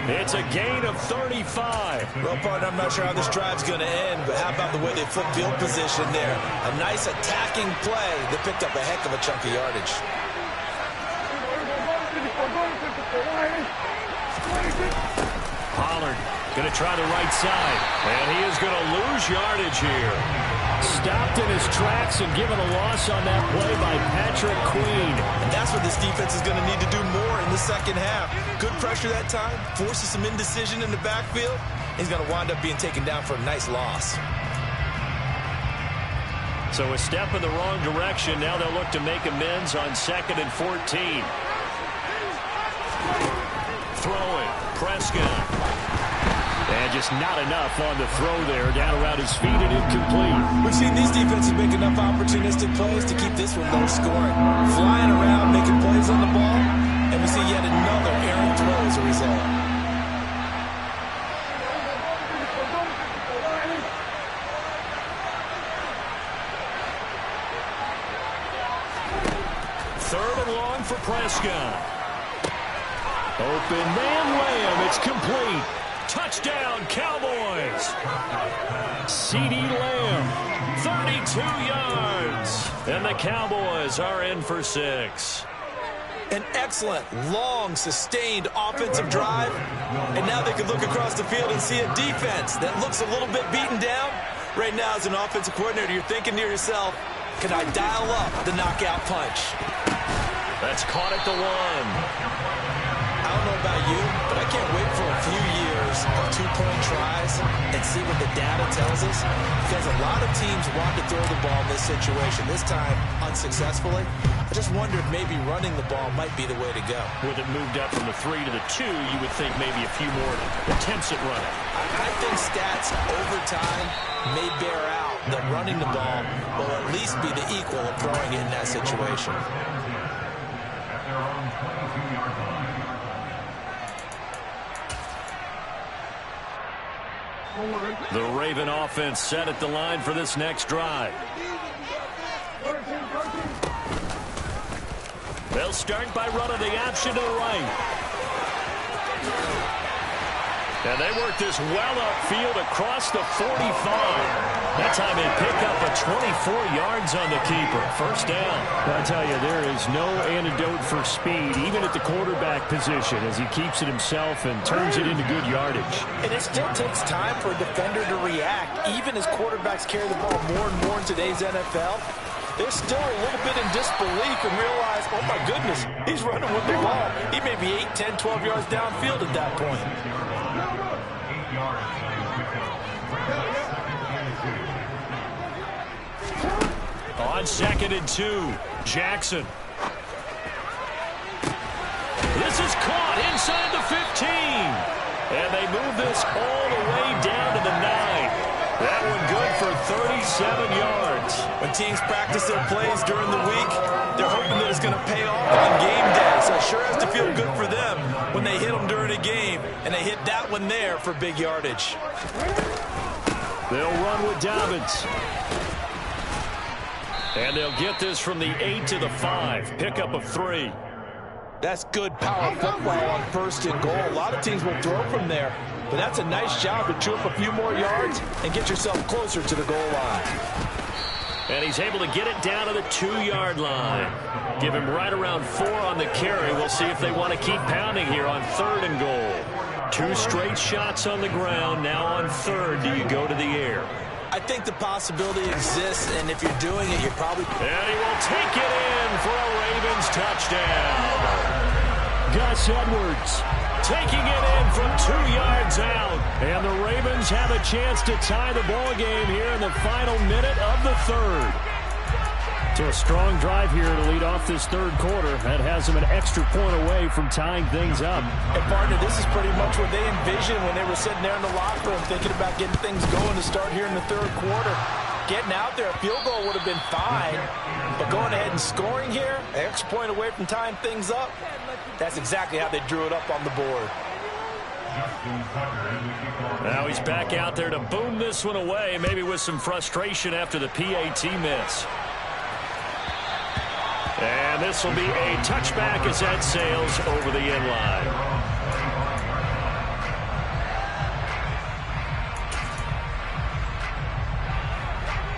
It's a gain of 35.
Well, partner, I'm not sure how this drive's going to end, but how about the way they flip field position there? A nice attacking play that picked up a heck of a chunk of yardage.
Pollard going to try the right side, and he is going to lose yardage here. Stopped in his tracks and given a loss on that play by Patrick Queen.
And that's what this defense is going to need to do more in the second half. Good pressure that time, forces some indecision in the backfield. He's going to wind up being taken down for a nice loss.
So a step in the wrong direction. Now they'll look to make amends on 2nd and 14. Throwing, Prescott. And just not enough on the throw there. Down around his feet and incomplete.
We've seen these defenses make enough opportunistic plays to keep this one low scoring. Flying around, making plays on the ball, and we see yet another errant throw as a result.
Third and long for Prescott. Open man Lamb. It's complete. Touchdown, Cowboys. CeeDee Lamb, 32 yards. And the Cowboys are in for 6.
An excellent, long, sustained offensive drive. And now they can look across the field and see a defense that looks a little bit beaten down. Right now, as an offensive coordinator, you're thinking to yourself, can I dial up the knockout punch?
That's caught at the 1.
I don't know about you, but I can't wait for a few years of two-point tries and see what the data tells us. Because a lot of teams want to throw the ball in this situation, this time unsuccessfully. I just wonder if maybe running the ball might be the way to go.
With it moved up from the 3 to the 2, you would think maybe a few more attempts at running.
I think stats over time may bear out that running the ball will at least be the equal of throwing it in that situation.
At their own 22-yard line.
The Raven offense set at the line for this next drive. They'll start by running the option to the right. And they work this well upfield across the 45. That time they pick up a 24 yards on the keeper. First down.
I tell you, there is no antidote for speed, even at the quarterback position, as he keeps it himself and turns it into good yardage.
And it still takes time for a defender to react. Even as quarterbacks carry the ball more and more in today's NFL, they're still a little bit in disbelief and realize, oh my goodness, he's running with the ball. He may be 8, 10, 12 yards downfield at that point.
8 yards.
On 2nd and 2, Jackson. This is caught inside the 15. And they move this all the way down to the 9. That one good for 37 yards.
When teams practice their plays during the week, they're hoping that it's going to pay off on game day. So it sure has to feel good for them when they hit them during a game, and they hit that one there for big yardage.
They'll run with Dobbins. And they'll get this from the 8 to the 5. Pickup of 3.
That's good power football on 1st and goal. A lot of teams will throw from there, but that's a nice job to chew up a few more yards and get yourself closer to the goal line.
And he's able to get it down to the 2-yard line. Give him right around 4 on the carry. We'll see if they want to keep pounding here on 3rd and goal. 2 straight shots on the ground. Now on 3rd, do you go to the air?
I think the possibility exists, and if you're doing it, you're probably...
And he will take it in for a Ravens touchdown.
Gus Edwards
taking it in from 2 yards out. And the Ravens have a chance to tie the ball game here in the final minute of the 3rd.
So a strong drive here to lead off this 3rd quarter. That has them an extra point away from tying things up.
And partner, this is pretty much what they envisioned when they were sitting there in the locker room thinking about getting things going to start here in the 3rd quarter. Getting out there, a field goal would have been fine, but going ahead and scoring here, an extra point away from tying things up, that's exactly how they drew it up on the board.
Now he's back out there to boom this one away, maybe with some frustration after the PAT miss. And this will be a touchback as that sails over the end line.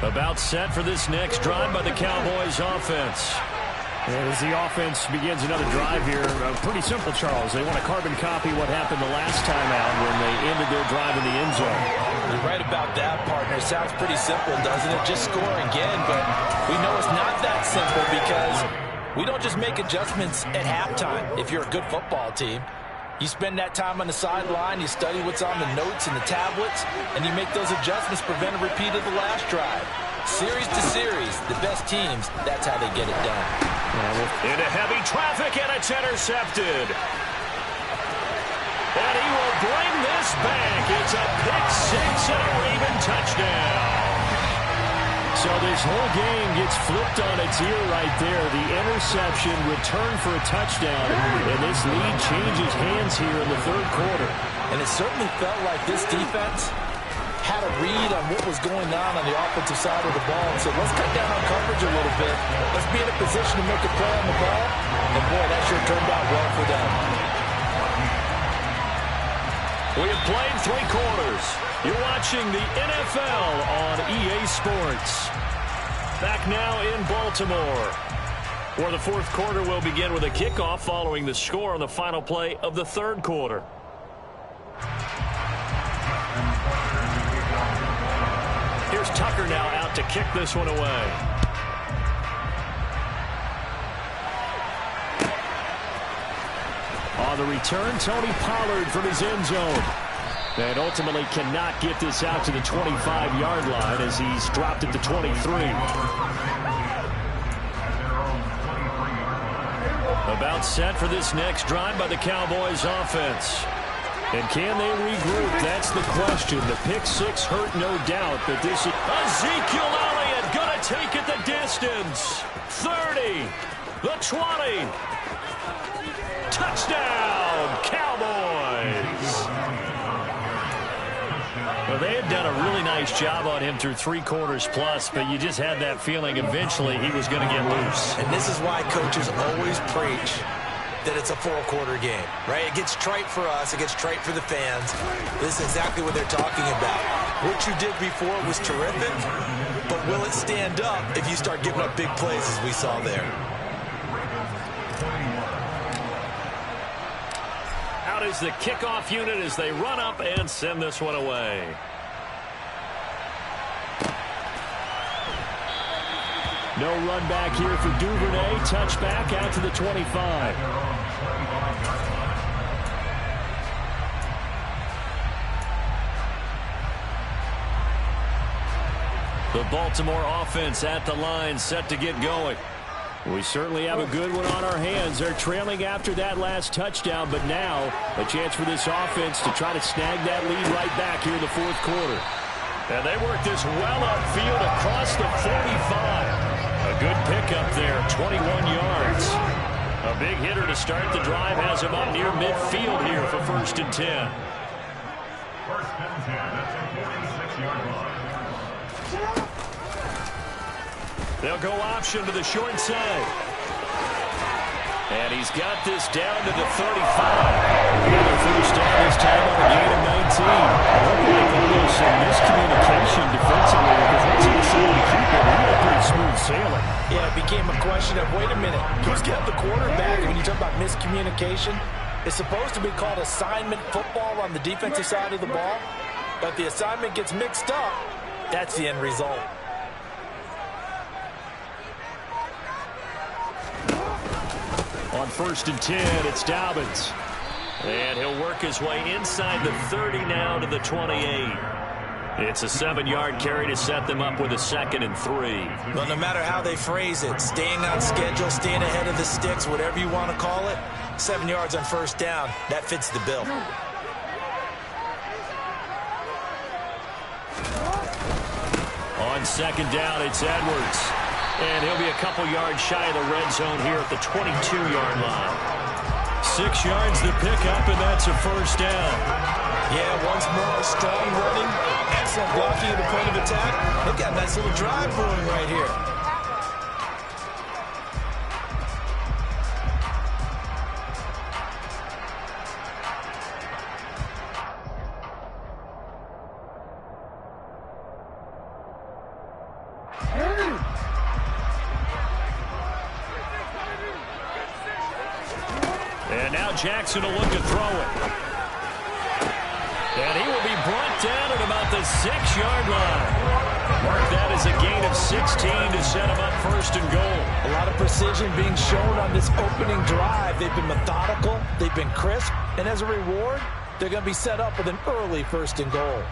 About set for this next drive by the Cowboys offense.
And as the offense begins another drive here, pretty simple, Charles. They want to carbon copy what happened the last time out when they ended their drive in the end zone.
You're right about that, partner. Sounds pretty simple, doesn't it? Just score again, but we know it's not that simple because we don't just make adjustments at halftime. If you're a good football team, you spend that time on the sideline, you study what's on the notes and the tablets, and you make those adjustments, prevent a repeat of the last drive. Series to series, the best teams, that's how they get it done.
Into heavy traffic, and it's intercepted. And he will bring this back. It's a pick-6 and a Raven touchdown.
So this whole game gets flipped on its ear right there. The interception, return for a touchdown, and this lead changes hands here in the 3rd quarter.
And it certainly felt like this defense had a read on what was going on the offensive side of the ball and said, let's cut down on coverage a little bit. Let's be in a position to make a play on the ball. And boy, that sure turned out well for them.
We have played 3 quarters. You're watching the NFL on EA Sports. Back now in Baltimore, where the 4th quarter will begin with a kickoff following the score on the final play of the 3rd quarter. Here's Tucker now out to kick this one away.
On the return, Tony Pollard from his end zone. And ultimately cannot get this out to the 25-yard line as he's dropped at the 23.
About set for this next drive by the Cowboys offense.
And can they regroup? That's the question. The pick-6 hurt, no doubt, but this is...
Ezekiel Elliott going to take it the distance. 30, the 20. Touchdown, Cowboys.
Well, they had done a really nice job on him through 3 quarters plus, but you just had that feeling eventually he was going to get loose.
And this is why coaches always preach that it's a 4-quarter game, right? It gets trite for us. It gets trite for the fans. This is exactly what they're talking about. What you did before was terrific, but will it stand up if you start giving up big plays as we saw there?
Out is the kickoff unit as they run up and send this one away.
No run back here for Duvernay. Touchback out to the 25.
The Baltimore offense at the line, set to get going.
We certainly have a good one on our hands. They're trailing after that last touchdown, but now a chance for this offense to try to snag that lead right back here in the 4th quarter.
And they work this well upfield across the 45. A good pickup there, 21 yards. A big hitter to start the drive has him up near midfield here for 1st and 10.
1st and 10 at the 46-yard line.
They'll go option to the short side. And he's got this down to the 35.
Another first down this time on a gain of 19. I hope they got some miscommunication defensively because once he decided to keep it, he had pretty smooth sailing.
Yeah, it became a question of, wait a minute, who's got the quarterback? When you talk about miscommunication, it's supposed to be called assignment football on the defensive side of the ball. But if the assignment gets mixed up, that's the end result.
On 1st and 10, it's Dobbins. And he'll work his way inside the 30 now to the 28. It's a 7-yard carry to set them up with a 2nd and 3.
Well, no matter how they phrase it, staying on schedule, staying ahead of the sticks, whatever you want to call it, 7 yards on 1st down, that fits the bill.
On 2nd down, it's Edwards. And he'll be a couple yards shy of the red zone here at the 22-yard line.
6 yards to pick up, and that's a 1st down.
Yeah, once more, strong running, excellent blocking at the point of attack. They've got a nice little drive brewing right here.
And now Jackson will look to throw it. And he will be brought down at about the 6-yard line. Mark that as a gain of 16 to set him up 1st and goal.
A lot of precision being shown on this opening drive. They've been methodical, they've been crisp, and as a reward, they're going to be set up with an early 1st and goal.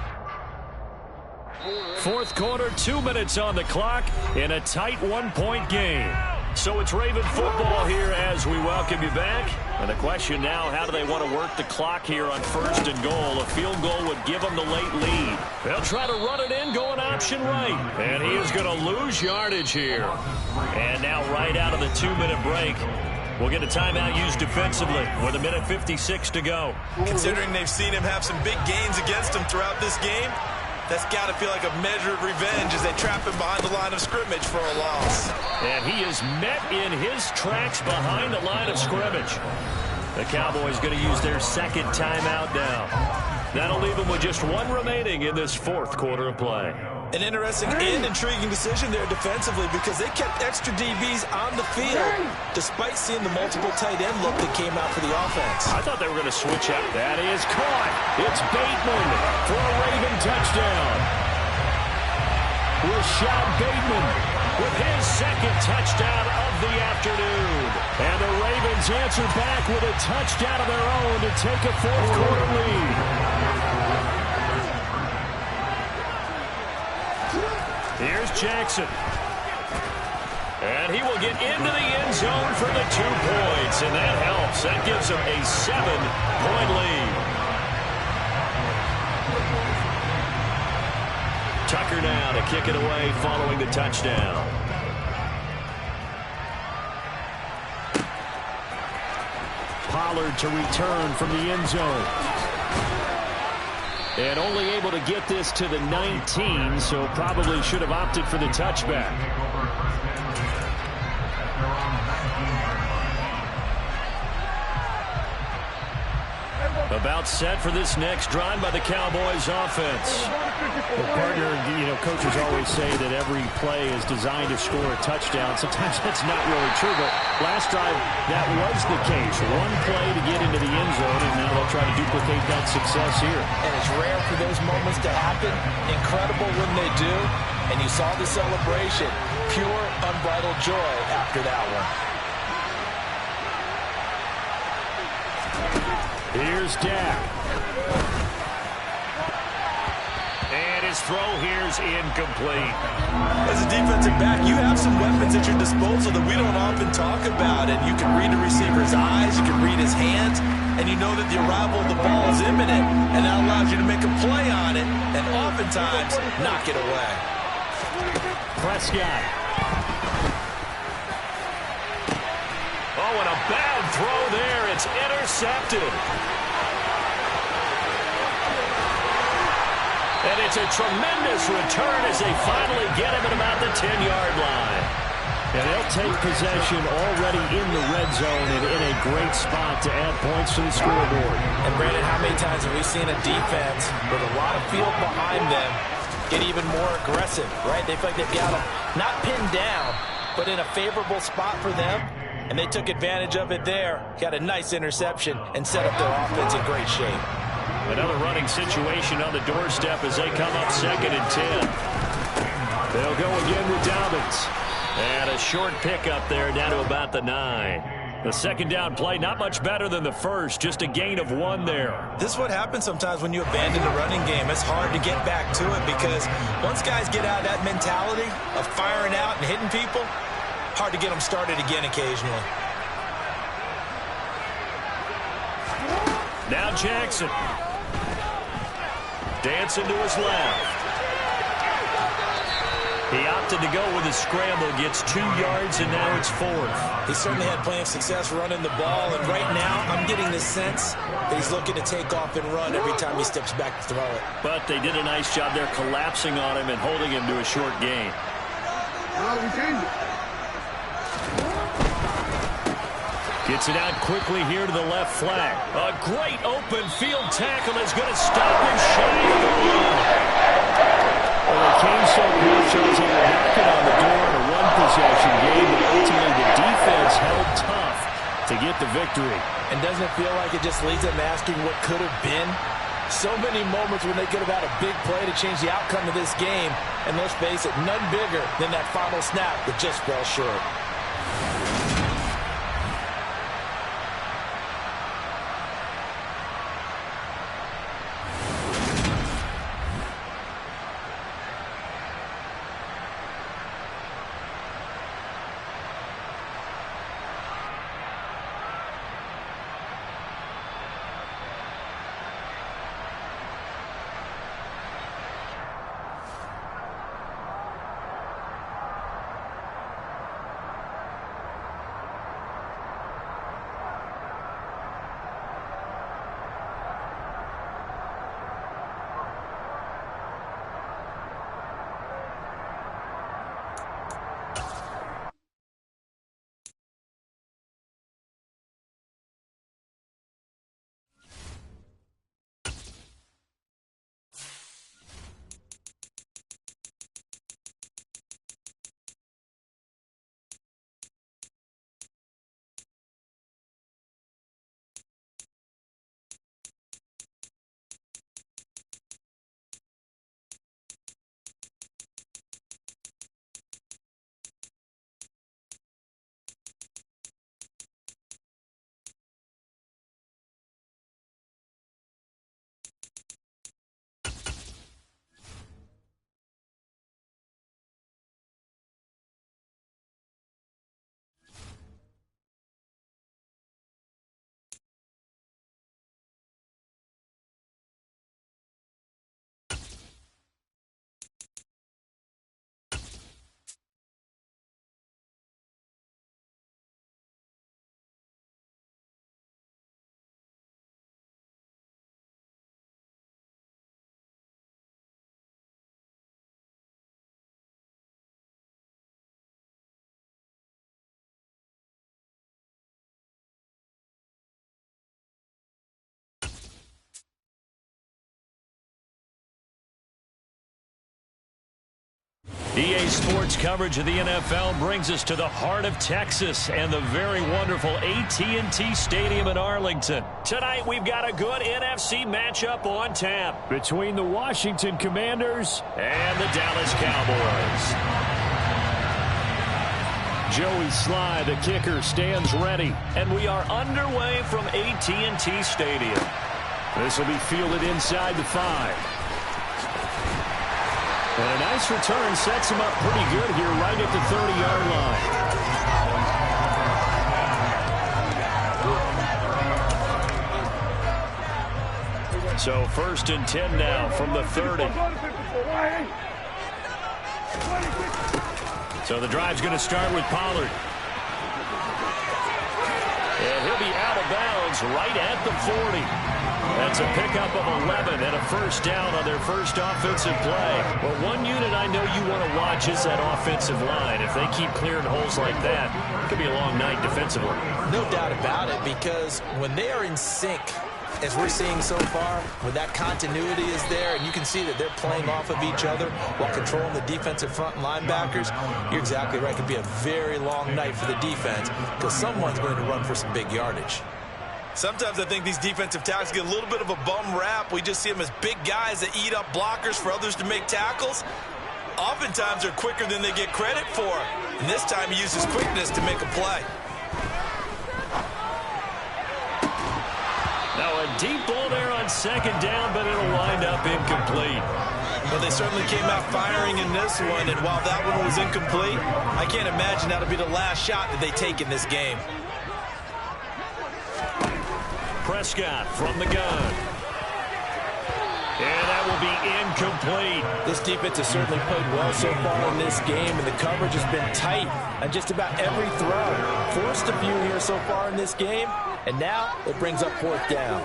4th quarter, 2 minutes on the clock in a tight 1-point game. So it's Raven football here as we welcome you back. And the question now, how do they want to work the clock here on 1st and goal? A field goal would give them the late lead. They'll try to run it in, going option right. And he is going to lose yardage here. And now right out of the 2-minute break, we'll get a timeout used defensively with 1:56 to go.
Considering they've seen him have some big gains against him throughout this game, that's got to feel like a measure of revenge as they trap him behind the line of scrimmage for a loss.
And he is met in his tracks behind the line of scrimmage. The Cowboys going to use their 2nd timeout now. That'll leave them with just 1 remaining in this 4th quarter of play.
An interesting and intriguing decision there defensively because they kept extra DBs on the field despite seeing the multiple tight end look that came out for the offense.
I thought they were going to switch out.
That is caught. It's Bateman for a Raven touchdown. Rashad Bateman
with his 2nd touchdown of the afternoon.
And the Ravens answer back with a touchdown of their own to take a 4th quarter lead.
Here's Jackson. And he will get into the end zone for the 2 points. And that helps. That gives him a 7-point lead. Tucker now to kick it away following the touchdown.
Pollard to return from the end zone. And only able to get this to the 19, so probably should have opted for the touchback. About set for this next drive by the Cowboys offense. Well, partner, coaches always say that every play is designed to score a touchdown. Sometimes that's not really true, but last drive, that was the case. One play to get into the end zone, and now they'll try to duplicate that success here.
And it's rare for those moments to happen. Incredible when they do. And you saw the celebration. Pure, unbridled joy after that one.
Here's Dak. And his throw here's incomplete.
As a defensive back, you have some weapons at your disposal that we don't often talk about. And you can read the receiver's eyes, you can read his hands, and you know that the arrival of the ball is imminent. And that allows you to make a play on it and oftentimes knock it away.
Prescott.
Oh, and a bad throw there. It's intercepted. And it's a tremendous return as they finally get him at about the 10-yard line.
And they'll take possession already in the red zone and in a great spot to add points to the scoreboard.
And Brandon, how many times have we seen a defense with a lot of field behind them get even more aggressive, right? They feel like they've got them not pinned down, but in a favorable spot for them. And they took advantage of it there. Got a nice interception and set up their offense in great shape.
Another running situation on the doorstep as they come up 2nd and 10.
They'll go again with Dobbins.
And a short pickup there down to about the 9. The second down play, not much better than the first, just a gain of 1 there.
This is what happens sometimes when you abandon the running game. It's hard to get back to it because once guys get out of that mentality of firing out and hitting people, hard to get them started again occasionally.
Now Jackson. Dancing to his left. He opted to go with a scramble, gets 2 yards, and now it's 4th.
He certainly had plenty of success running the ball, and right now I'm getting the sense that he's looking to take off and run every time he steps back to throw it.
But they did a nice job there collapsing on him and holding him to a short gain. Gets it out quickly here to the left flank. A great open field tackle is going to stop him shy of the line.
Well, they came so close, Charles, they were knocking on the door in a one-possession game, but ultimately the defense held tough to get the victory.
And doesn't it feel like it just leaves them asking what could have been? So many moments when they could have had a big play to change the outcome of this game. And let's face it, none bigger than that final snap that just fell short.
EA Sports coverage of the NFL brings us to the heart of Texas and the very wonderful AT&T Stadium in Arlington. Tonight, we've got a good NFC matchup on tap between the Washington Commanders and the Dallas Cowboys. Joey Sly, the kicker, stands ready, and we are underway from AT&T Stadium. This will be fielded inside the 5. And a nice return sets him up pretty good here right at the 30-yard line. So 1st and 10 now from the 30. So the drive's going to start with Pollard. And he'll be out of bounds right at the 40. That's a pickup of 11 and a first down on their first offensive play. Well, one unit I know you want to watch is that offensive line. If they keep clearing holes like that, it could be a long night defensively.
No doubt about it, because when they are in sync, as we're seeing so far, when that continuity is there and you can see that they're playing off of each other while controlling the defensive front linebackers, you're exactly right. It could be a very long night for the defense because someone's going to run for some big yardage. Sometimes I think these defensive tackles get a little bit of a bum rap. We just see them as big guys that eat up blockers for others to make tackles. Oftentimes they're quicker than they get credit for. And this time he uses quickness to make a play.
Now a deep ball there on 2nd down, but it'll wind up incomplete.
Well, they certainly came out firing in this one, and while that one was incomplete, I can't imagine that'll be the last shot that they take in this game.
Prescott from the gun. And that will be incomplete.
This defense has certainly played well so far in this game, and the coverage has been tight on just about every throw. Forced a few here so far in this game, and now it brings up 4th down.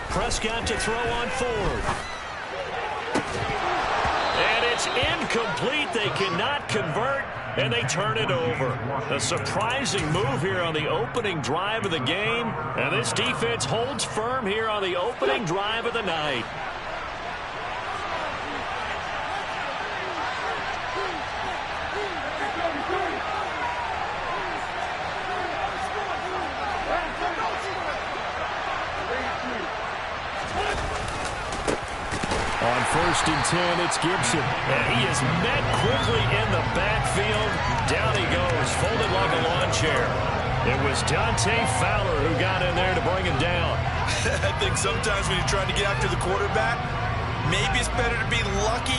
Prescott to throw on 4th. And it's incomplete. They cannot convert, and they turn it over. A surprising move here on the opening drive of the game. And this defense holds firm here on the opening drive of the night. On 1st and 10, it's Gibson. And he is met quickly in the backfield. Down he goes, folded like a lawn chair. It was Dante Fowler who got in there to bring him down.
I think sometimes when you're trying to get after the quarterback, maybe it's better to be lucky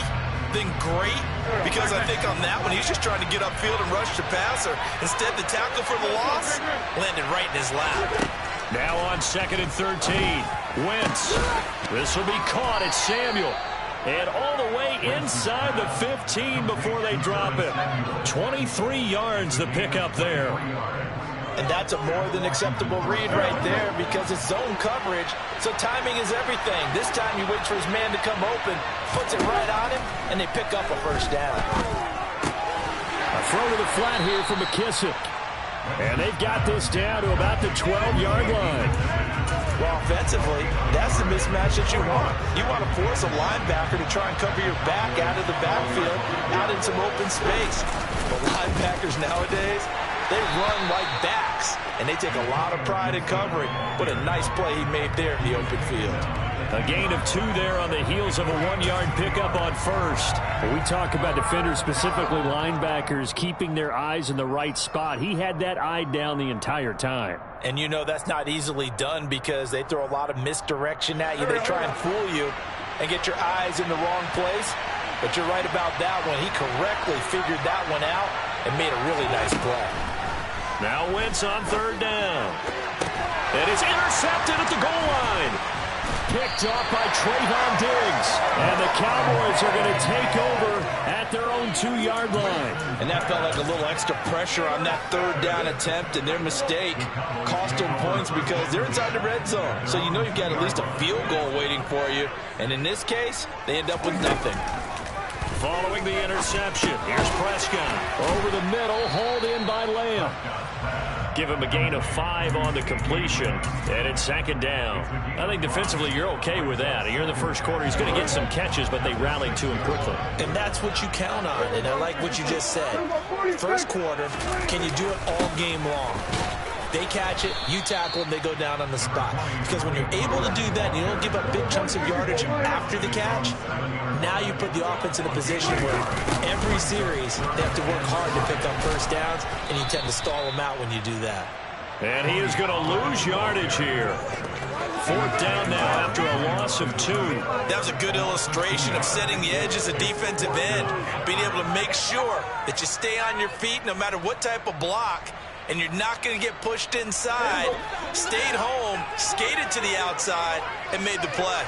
than great. Because I think on that one, he's just trying to get upfield and rush the passer. Instead, the tackle for the loss landed right in his lap.
Now on 2nd and 13. Wentz. This will be caught at Samuel. And all the way inside the 15 before they drop it. 23 yards the pickup there.
And that's a more than acceptable read right there because it's zone coverage, so timing is everything. This time he waits for his man to come open, puts it right on him, and they pick up a first down.
A throw to the flat here for McKissick. And they've got this down to about the 12-yard line.
Well, offensively, that's the mismatch that you want. You want to force a linebacker to try and cover your back out of the backfield, out in some open space. But linebackers nowadays, they run like backs, and they take a lot of pride in covering. What a nice play he made there in the open field.
A gain of 2 there on the heels of a 1-yard pickup on 1st.
When we talk about defenders, specifically linebackers, keeping their eyes in the right spot. He had that eye down the entire time.
And you know that's not easily done because they throw a lot of misdirection at you. They try and fool you and get your eyes in the wrong place. But you're right about that one. He correctly figured that one out and made a really nice play.
Now Wentz on 3rd down. And it's intercepted at the goal line. Picked off by Trayvon Diggs. And the Cowboys are going to take over at their own 2-yard line.
And that felt like a little extra pressure on that 3rd down attempt, and their mistake cost them points because they're inside the red zone. So you know you've got at least a field goal waiting for you. And in this case, they end up with nothing.
Following the interception, here's Prescott. Over the middle, hauled in by outside layup. Give him a gain of 5 on the completion, and it's 2nd down. I think defensively you're okay with that. Here in the first quarter, he's going to get some catches, but they rallied to him quickly.
And that's what you count on, and I like what you just said. First quarter, can you do it all game long? They catch it, you tackle them, they go down on the spot. Because when you're able to do that and you don't give up big chunks of yardage after the catch, now you put the offense in a position where every series they have to work hard to pick up first downs, and you tend to stall them out when you do that.
And he is going to lose yardage here. 4th down now after a loss of 2.
That was a good illustration of setting the edge as a defensive end, being able to make sure that you stay on your feet no matter what type of block, and you're not going to get pushed inside. Stayed home, skated to the outside, and made the play.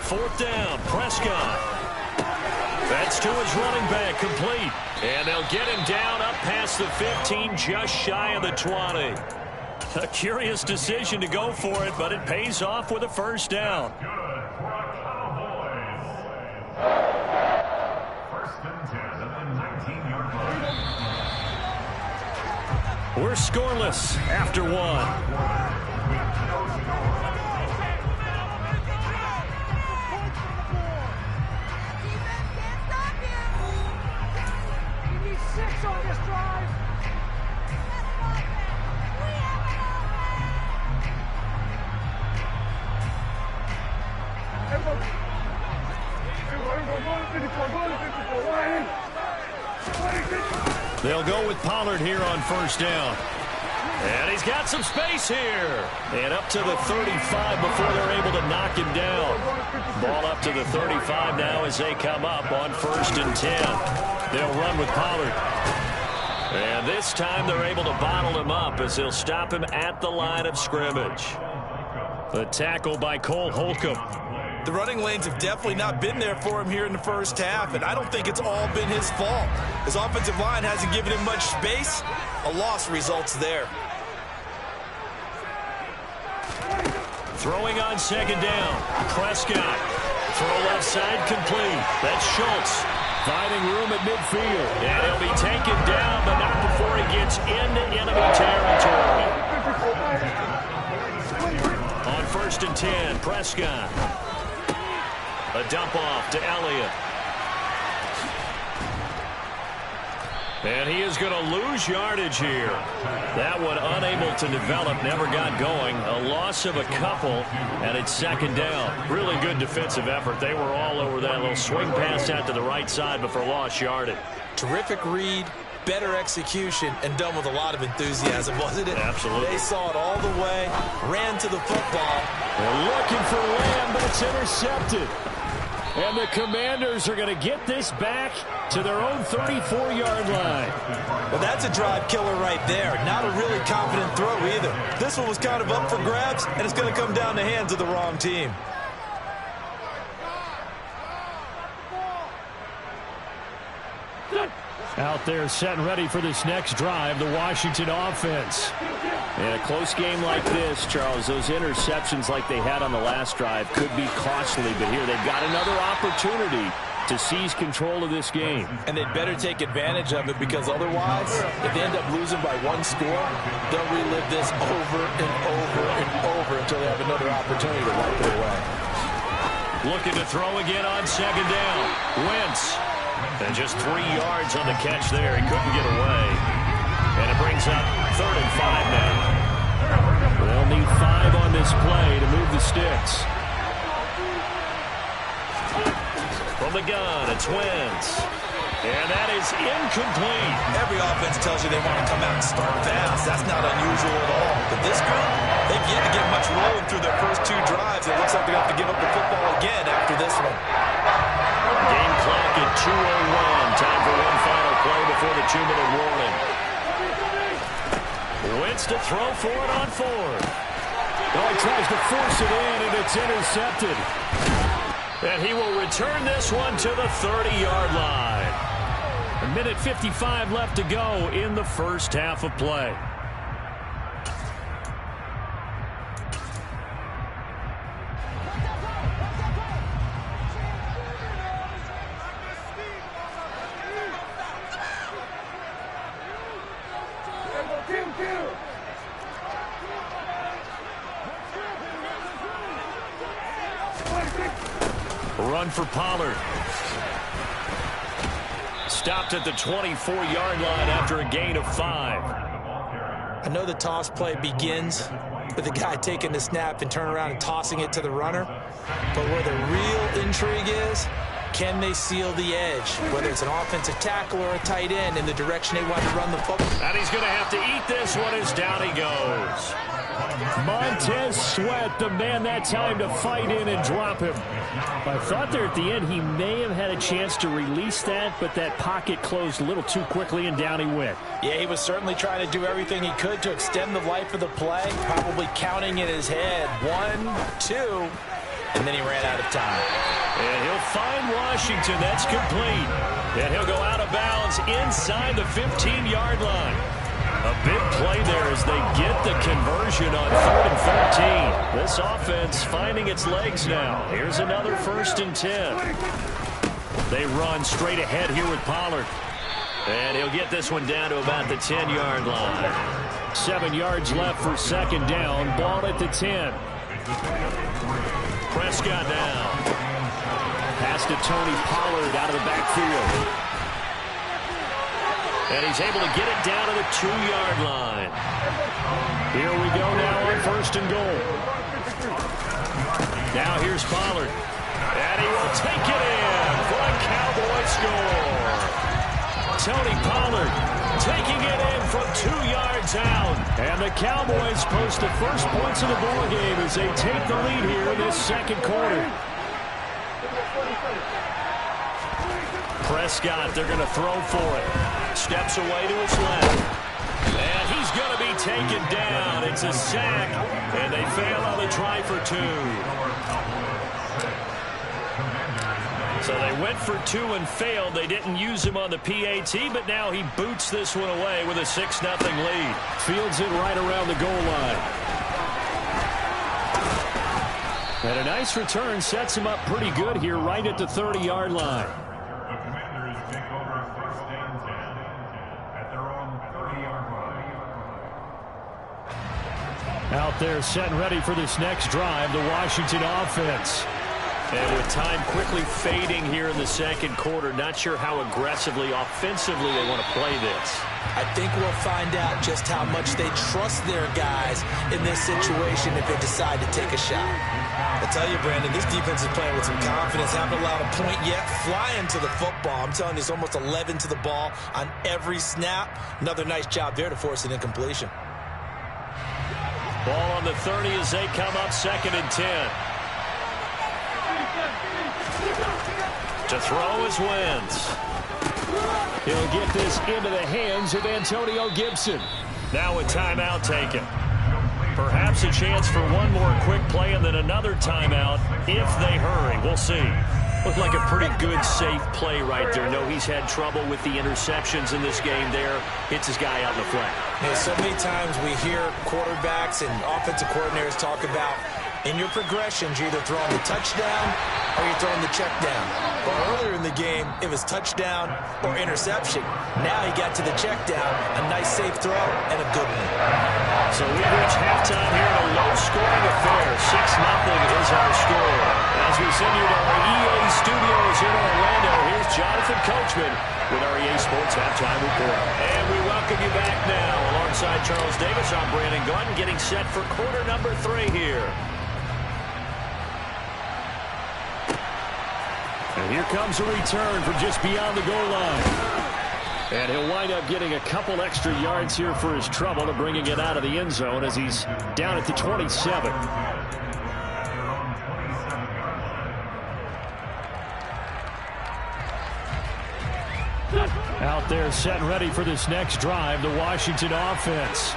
Fourth down, Prescott. That's to his running back, complete. And they'll get him down up past the 15, just shy of the 20. A curious decision to go for it, but it pays off with a first down. We're scoreless after 1.
On this drive.
They'll go with Pollard here on first down. And he's got some space here. And up to the 35 before they're able to knock him down. Ball up to the 35 now as they come up on 1st and 10. They'll run with Pollard. And this time they're able to bottle him up as they'll stop him at the line of scrimmage. The tackle by Cole Holcomb.
The running lanes have definitely not been there for him here in the first half, and I don't think it's all been his fault. His offensive line hasn't given him much space. A loss results there.
Throwing on 2nd down. Prescott. Throw left side complete. That's Schultz. Finding room at midfield. And he'll be taken down, but not before he gets into enemy territory. On 1st and 10, Prescott. A dump off to Elliott. And he is going to lose yardage here. That one unable to develop, never got going. A loss of a couple, and it's 2nd down. Really good defensive effort. They were all over that little swing pass out to the right side, but for lost yardage.
Terrific read, better execution, and done with a lot of enthusiasm, wasn't it?
Absolutely.
They saw it all the way, ran to the football.
They're looking for Lamb, but it's intercepted. And the Commanders are going to get this back to their own 34-yard line.
Well, that's a drive killer right there. Not a really confident throw either. This one was kind of up for grabs, and it's going to come down the hands of the wrong team.
Out there set and ready for this next drive, the Washington offense.
In a close game like this, Charles, those interceptions like they had on the last drive could be costly, but here they've got another opportunity to seize control of this game.
And they'd better take advantage of it, because otherwise, if they end up losing by 1 score, they'll relive this over and over and over until they have another opportunity to wipe it away.
Looking to throw again on 2nd down. Wentz. And just 3 yards on the catch there. He couldn't get away. And it brings up 3rd and 5 now.
They'll need 5 on this play to move the sticks.
From the gun, it's Wentz. And that is incomplete.
Every offense tells you they want to come out and start fast. That's not unusual at all. But this group, they've yet to get much rolling through their first 2 drives. It looks like they have to give up the football again after this one.
Game clock at 2:01. Time for one final play before the 2-minute warning. Wentz to throw for it on 4th.
Oh, he tries to force it in, and it's intercepted.
And he will return this one to the 30-yard line. 1:55 left to go in the first half of play. Run for Pollard. Stopped at the 24-yard line after a gain of 5.
I know the toss play begins with the guy taking the snap and turning around and tossing it to the runner. But where the real intrigue is, can they seal the edge? Whether it's an offensive tackle or a tight end in the direction they want to run the football.
And he's going to have to eat this one as down he goes.
Montez Sweat, the man that time to fight in and drop him. I thought there at the end he may have had a chance to release that, but that pocket closed a little too quickly and down he went.
Yeah, he was certainly trying to do everything he could to extend the life of the play, probably counting in his head 1, 2, and then he ran out of time.
And he'll find Washington. That's complete. And he'll go out of bounds inside the 15-yard line. A big play there as they get the conversion on 3rd and 13. This offense finding its legs now. Here's another 1st and 10. They run straight ahead here with Pollard. And he'll get this one down to about the 10-yard line.
7 yards left for 2nd down. Ball at the 10.
Prescott now.
Pass to Tony Pollard out of the backfield.
And he's able to get it down to the 2-yard line.
Here we go now on 1st and goal.
Now here's Pollard. And he will take it in for a Cowboy score. Tony Pollard taking it in from 2 yards out.
And the Cowboys post the first points of the ball game as they take the lead here in this 2nd quarter.
Prescott, they're going to throw for it. Steps away to his left. And he's going to be taken down. It's a sack. And they fail on the try for 2. So they went for 2 and failed. They didn't use him on the PAT, but now he boots this one away with a 6-0 lead.
Fields it right around the goal line. And a nice return sets him up pretty good here right at the 30-yard line.
The Commanders take over 1st and 10 at their own 30-yard line.
Out there set and ready for this next drive, the Washington offense.
And with time quickly fading here in the 2nd quarter, not sure how aggressively, offensively they want to play this.
I think we'll find out just how much they trust their guys in this situation if they decide to take a shot. I tell you, Brandon, this defense is playing with some confidence. Haven't allowed a point yet. Flying to the football. I'm telling you, it's almost 11 to the ball on every snap. Another nice job there to force an incompletion.
Ball on the 30 as they come up 2nd and 10. To throw is Wentz.
He'll get this into the hands of Antonio Gibson.
Now a timeout taken. Perhaps a chance for one more quick play and then another timeout if they hurry. We'll see. Looked like a pretty good, safe play right there. No, he's had trouble with the interceptions in this game there. Hits his guy out in the flat.
Yeah, so many times we hear quarterbacks and offensive coordinators talk about in your progressions, you're either throwing the touchdown or you're throwing the check down. But earlier in the game, it was touchdown or interception. Now he got to the check down, a nice safe throw, and a good one.
So we reach halftime here in a low-scoring affair. 6-0 is our score. As we send you to our EA studios here in Orlando, here's Jonathan Coachman with our EA Sports Halftime Report. And we welcome you back now. Alongside Charles Davis, I'm Brandon Gordon, getting set for quarter number 3 here.
And here comes a return from just beyond the goal line. And he'll wind up getting a couple extra yards here for his trouble to bringing it out of the end zone as he's down at the 27. Out there set and ready for this next drive, the Washington offense.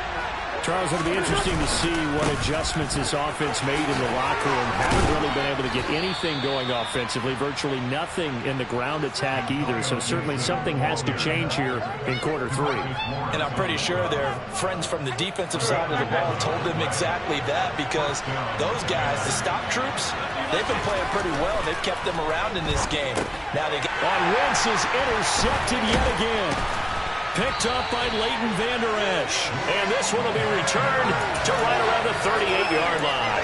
Charles, it'll be interesting to see what adjustments this offense made in the locker room. Haven't really been able to get anything going offensively, virtually nothing in the ground attack either. So certainly something has to change here in quarter 3.
And I'm pretty sure their friends from the defensive side of the ball told them exactly that, because those guys, the stop troops, they've been playing pretty well. They've kept them around in this game. Now they get
Wentz is intercepted yet again. Picked up by Leighton Vander Esch.
And this one will be returned to right around the 38-yard line.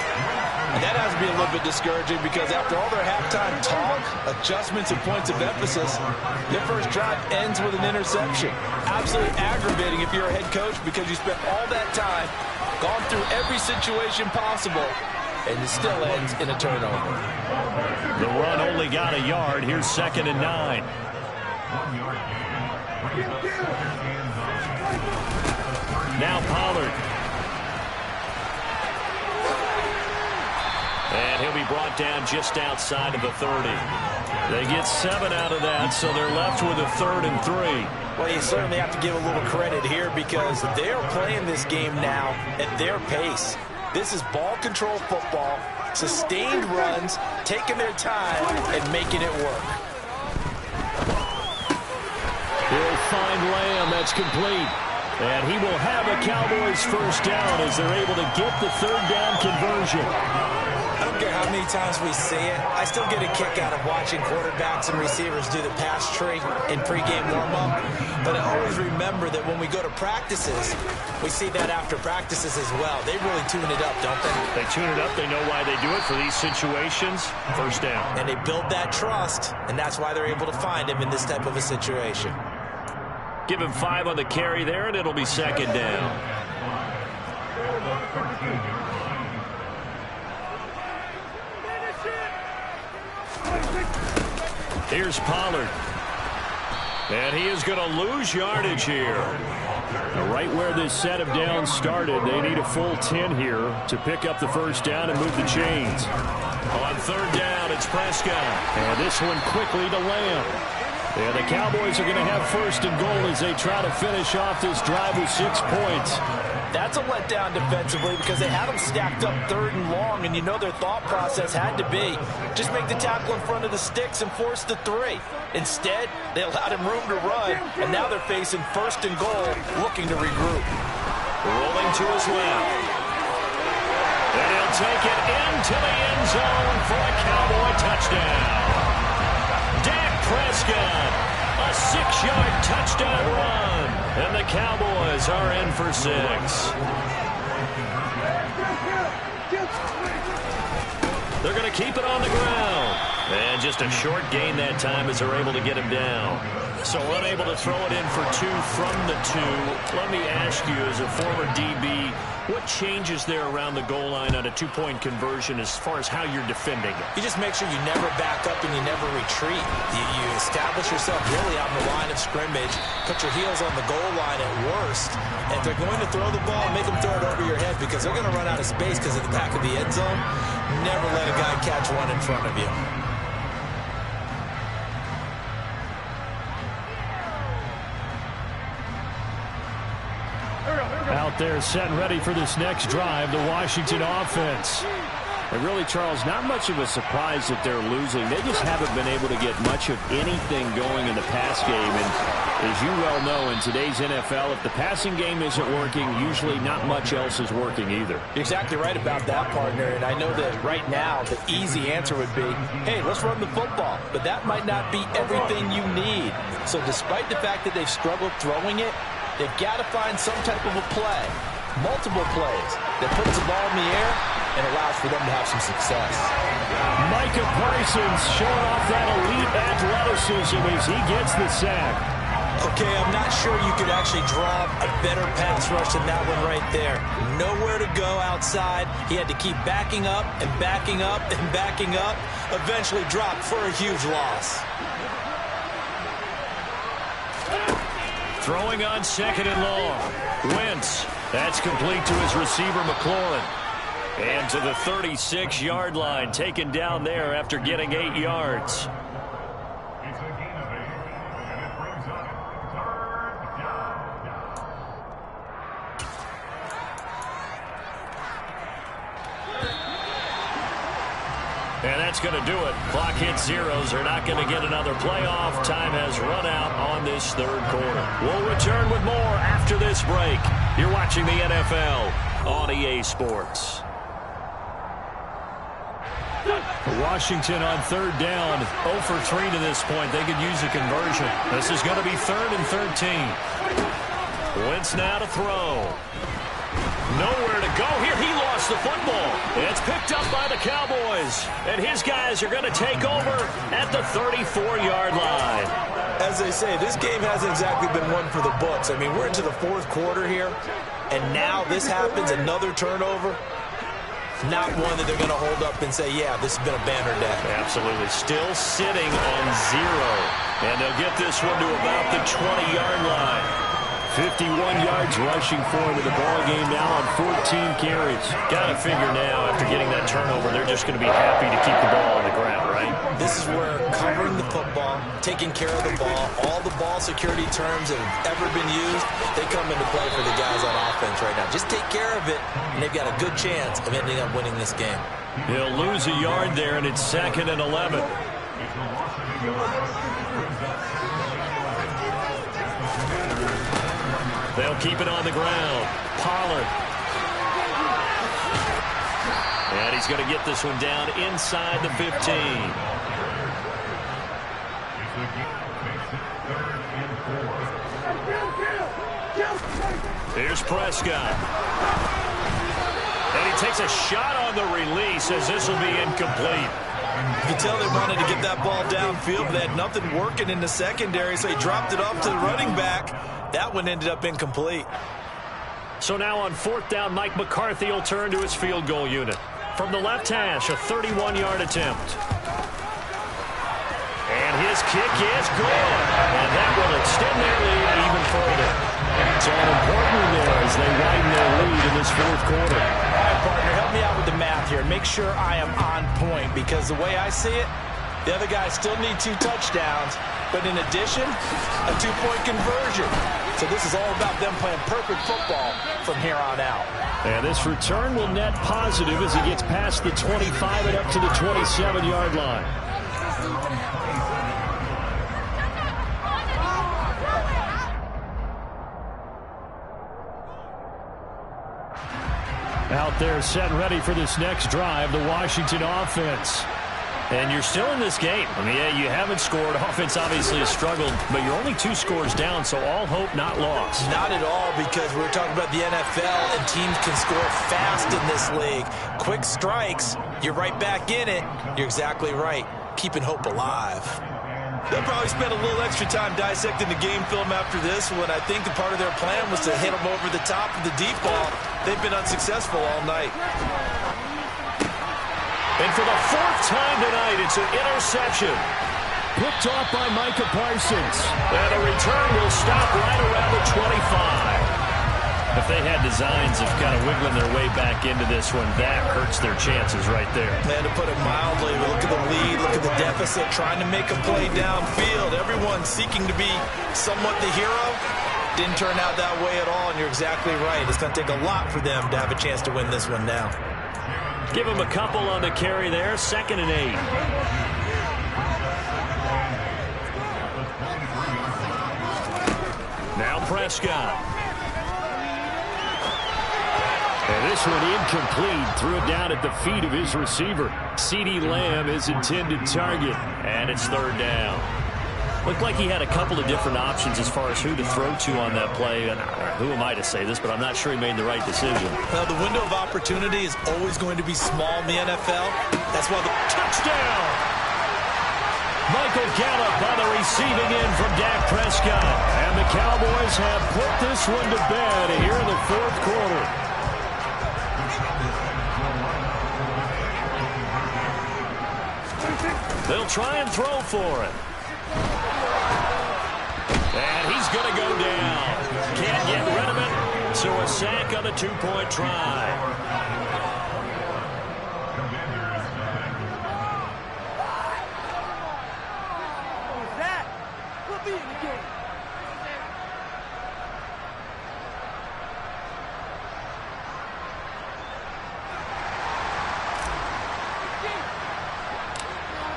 And that has to be a little bit discouraging because after all their halftime talk, adjustments and points of emphasis, their first drive ends with an interception. Absolutely aggravating if you're a head coach because you spent all that time, gone through every situation possible, and it still ends in a turnover.
The run only got a yard. Here's 2nd and 9. Now Pollard. And he'll be brought down just outside of the 30. They get 7 out of that, so they're left with a 3rd and 3.
Well, you certainly have to give a little credit here because they're playing this game now at their pace. This is ball control football, sustained runs, taking their time, and making it work.
He'll find Lamb. That's complete. And he will have a Cowboys first down as they're able to get the 3rd down conversion.
I don't care how many times we see it. I still get a kick out of watching quarterbacks and receivers do the pass tree in pregame warm-up. But I always remember that when we go to practices, we see that after practices as well. They really tune it up, don't they?
They tune it up. They know why they do it for these situations. First down.
And they build that trust, and that's why they're able to find him in this type of a situation.
Give him 5 on the carry there, and it'll be 2nd down. Here's Pollard. And he is going to lose yardage here. Right where this set of downs started, they need a full 10 here to pick up the first down and move the chains. On 3rd down, it's Prescott. And this one quickly to Lamb. Yeah, the Cowboys are going to have 1st and goal as they try to finish off this drive with 6 points.
That's a letdown defensively because they had them stacked up 3rd and long, and you know their thought process had to be just make the tackle in front of the sticks and force the 3. Instead, they allowed him room to run, and now they're facing 1st and goal, looking to regroup.
Rolling to his left. And he'll take it into the end zone for a Cowboy touchdown. Prescott, a 6-yard touchdown run, and the Cowboys are in for 6. They're going to keep it on the ground. And just a short gain that time as they're able to get him down. So unable to throw it in for 2 from the 2. Let me ask you, as a former DB, what changes there around the goal line on a 2-point conversion as far as how you're defending it?
You just make sure you never back up and you never retreat. You establish yourself really on the line of scrimmage, put your heels on the goal line at worst. And if they're going to throw the ball, make them throw it over your head because they're going to run out of space because of the back of the end zone. Never let a guy catch one in front of you.
Out there set and ready for this next drive, the Washington offense.
And really, Charles, not much of a surprise that they're losing. They just haven't been able to get much of anything going in the pass game. And as you well know, in today's NFL, if the passing game isn't working, usually not much else is working either.
You're exactly right about that, partner. And I know that right now the easy answer would be, hey, let's run the football. But that might not be everything you need. So despite the fact that they've struggled throwing it, they've got to find some type of a play, multiple plays, that puts the ball in the air and allows for them to have some success.
Micah Parsons showing off that elite athleticism as he gets the sack.
Okay, I'm not sure you could actually draw a better pass rush than that one right there. Nowhere to go outside. He had to keep backing up and backing up and backing up. Eventually dropped for a huge loss.
Throwing on 2nd and long. Wentz. That's complete to his receiver, McLaurin. And to the 36-yard line, taken down there after getting 8 yards.
It's a gain of 8, and it brings up 3rd down.
And that's going to do it. Clock hits zeros. They're not going to get another playoff. Time has run out on this 3rd quarter. We'll return with more after this break. You're watching the NFL on EA Sports. Washington on 3rd down. 0 for 3 to this point. They could use a conversion. This is going to be 3rd and 13. Wentz now to throw. Nowhere to go here. He lost the football. It's picked up by the Cowboys. And his guys are going to take over at the 34-yard line.
As they say, this game hasn't exactly been one for the books. I mean, we're into the fourth quarter here, and now this happens, another turnover. Not one that they're going to hold up and say, yeah, this has been a banner day.
Absolutely. Still sitting on 0. And they'll get this one to about the 20-yard line. 51 yards rushing for him in the ball game now on 14 carries. Got to figure now, after getting that turnover, they're just going to be happy to keep the ball on the ground, right?
This is where covering the football, taking care of the ball, all the ball security terms that have ever been used, they come into play for the guys on offense right now. Just take care of it, and they've got a good chance of ending up winning this game.
He'll lose a yard there, and it's 2nd and 11. They'll keep it on the ground. Pollard. And he's going to get this one down inside the 15. Here's Prescott. And he takes a shot on the release as this will be incomplete.
You can tell they wanted to get that ball downfield, but they had nothing working in the secondary, so he dropped it off to the running back. That one ended up incomplete.
So now on 4th down, Mike McCarthy will turn to his field goal unit. From the left hash, a 31-yard attempt. And his kick is good. And that will extend their lead even further.
It's all important there as they widen their lead in this fourth quarter.
All right, partner, help me out with the math here. Make sure I am on point, because the way I see it, the other guys still need 2 touchdowns, but in addition, a 2-point conversion. So this is all about them playing perfect football from here on out.
And this return will net positive as he gets past the 25 and up to the 27-yard line. Out there set ready for this next drive, the Washington offense.
And you're still in this game. I mean, yeah, you haven't scored. Offense obviously has struggled, but you're only 2 scores down, so all hope not lost.
Not at all, because we're talking about the NFL, and teams can score fast in this league. Quick strikes, you're right back in it. You're exactly right. Keeping hope alive. They'll probably spend a little extra time dissecting the game film after this one. I think the part of their plan was to hit them over the top of the deep ball. They've been unsuccessful all night.
And for the 4th time tonight, it's an interception.
Picked off by Micah Parsons.
And a return will stop right around the 25. If they had designs of kind of wiggling their way back into this one, that hurts their chances right there.
Man, to put it mildly, look at the lead, look at the deficit, trying to make a play downfield. Everyone seeking to be somewhat the hero. Didn't turn out that way at all, and you're exactly right. It's going to take a lot for them to have a chance to win this one now.
Give him a couple on the carry there. 2nd and 8. Now Prescott.
And this one incomplete. Threw it down at the feet of his receiver. CeeDee Lamb is intended target.
And it's 3rd down. Looked like he had a couple of different options as far as who to throw to on that play. And who am I to say this, but I'm not sure he made the right decision.
Well, the window of opportunity is always going to be small in the NFL. That's why the
touchdown! Michael Gallup on the receiving end from Dak Prescott.
And the Cowboys have put this one to bed here in the 4th quarter.
They'll try and throw for it. And he's going to go down. Can't get rid of it. So a sack on the 2-point try.
That will be in the game.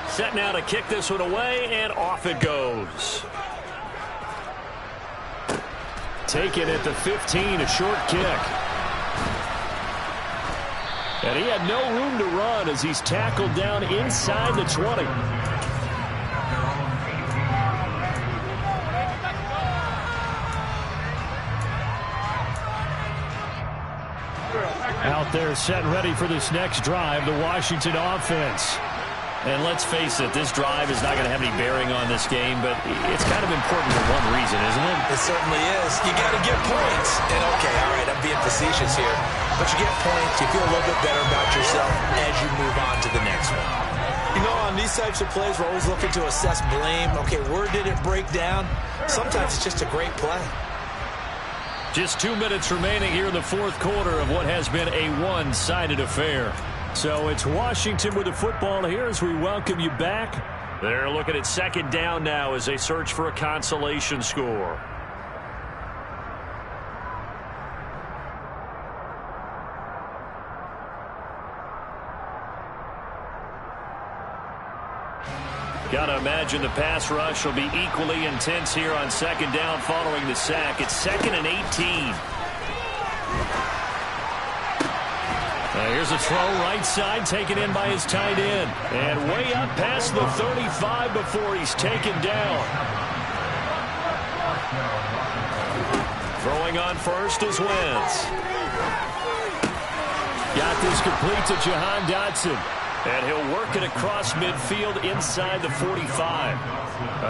Set now to kick this one away, and off it goes.
Taken at the 15, a short kick. And he had no room to run as he's tackled down inside the 20. Out They're set and ready for this next drive, the Washington offense.
And let's face it, this drive is not going to have any bearing on this game, but it's kind of important for one reason, isn't it?
It certainly is. You got to get points. And, okay, all right, I'm being facetious here. But you get points, you feel a little bit better about yourself as you move on to the next one. You know, on these types of plays, we're always looking to assess blame. Okay, where did it break down? Sometimes it's just a great play.
Just 2 minutes remaining here in the fourth quarter of what has been a one-sided affair.
So it's Washington with the football here as we welcome you back.
They're looking at second down now as they search for a consolation score. Got to imagine the pass rush will be equally intense here on second down following the sack. It's 2nd and 18.
Here's a throw right side taken in by his tight end. And way up past the 35 before he's taken down.
Throwing on first is Wentz.
Got this complete to Jahan Dotson.
And he'll work it across midfield inside the 45.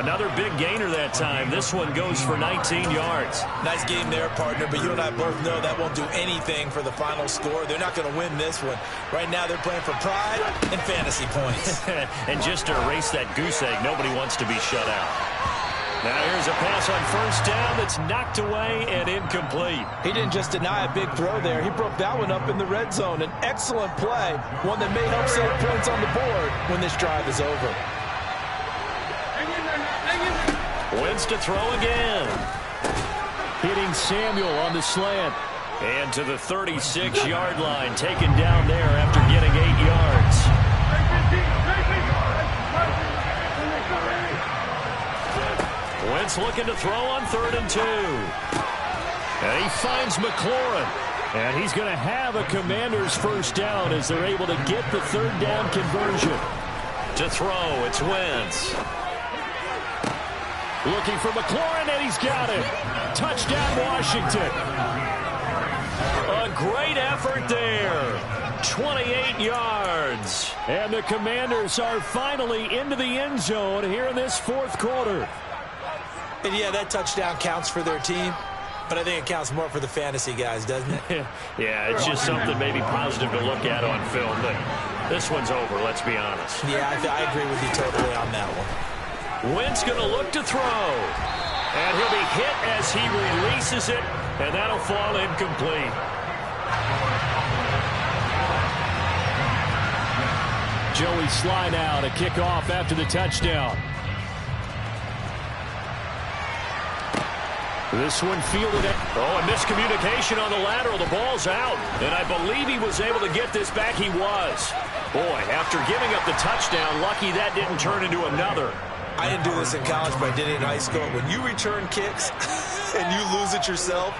Another big gainer that time. This one goes for 19 yards.
Nice game there, partner, but you and I both know that won't do anything for the final score. They're not going to win this one. Right now they're playing for pride and fantasy points.
And just to erase that goose egg, nobody wants to be shut out. Now here's a pass on first down that's knocked away and incomplete.
He didn't just deny a big throw there. He broke that one up in the red zone. An excellent play, one that may help save points on the board when this drive is over.
Wentz to throw again.
Hitting Samuel on the slant.
And to the 36-yard line, taken down there after getting 8 yards. Wentz looking to throw on 3rd and 2.
And he finds McLaurin. And he's going to have a Commander's first down as they're able to get the 3rd down conversion.
To throw, it's Wentz.
Looking for McLaurin, and he's got it. Touchdown, Washington.
A great effort there. 28 yards.
And the Commanders are finally into the end zone here in this fourth quarter.
And yeah, that touchdown counts for their team, but I think it counts more for the fantasy guys, doesn't it?
Yeah, it's just something maybe positive to look at on film, but this one's over, let's be honest.
Yeah, I agree with you totally on that one.
Wentz going to look to throw. And he'll be hit as he releases it, and that'll fall incomplete.
Joey Sly now to kick off after the touchdown. This one fielded it.
Oh, a miscommunication on the lateral. The ball's out. And I believe he was able to get this back. He was. Boy, after giving up the touchdown, lucky that didn't turn into another.
I didn't do this in college, but I did it in high school. When you return kicks and you lose it yourself,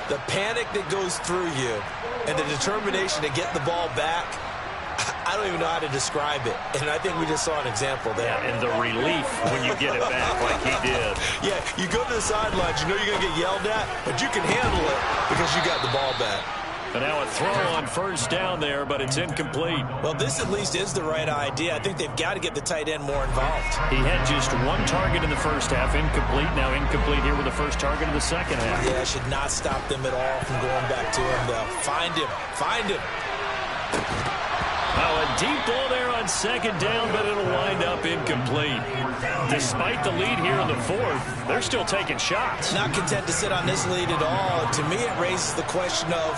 the panic that goes through you and the determination to get the ball back, I don't even know how to describe it. And I think we just saw an example there.
Yeah, and the relief when you get it back like he did.
Yeah, you go to the sidelines, you know you're going to get yelled at, but you can handle it because you got the ball back.
And now a throw on first down there, but it's incomplete.
Well, this at least is the right idea. I think they've got to get the tight end more involved.
He had just one target in the first half, incomplete. Now incomplete here with the first target in the second half.
Yeah, should not stop them at all from going back to him, though. Find him. Find him.
Oh, a deep ball there on second down, but it'll wind up incomplete. Despite the lead here in the fourth, they're still taking shots.
Not content to sit on this lead at all. To me, it raises the question of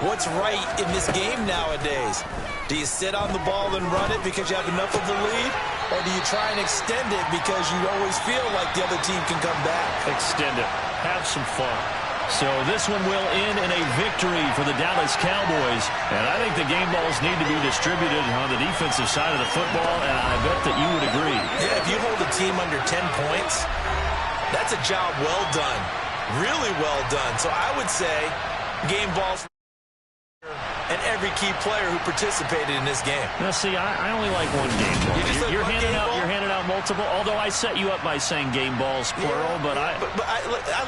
what's right in this game nowadays. Do you sit on the ball and run it because you have enough of a lead? Or do you try and extend it because you always feel like the other team can come back?
Extend it. Have some fun.
So this one will end in a victory for the Dallas Cowboys. And I think the game balls need to be distributed on the defensive side of the football, and I bet that you would agree.
Yeah, if you hold a team under 10 points, that's a job well done. Really well done. So I would say game balls and every key player who participated in this game.
Now, see, I only like one game ball. You're handing out multiple, although I set you up by saying game balls, plural, but I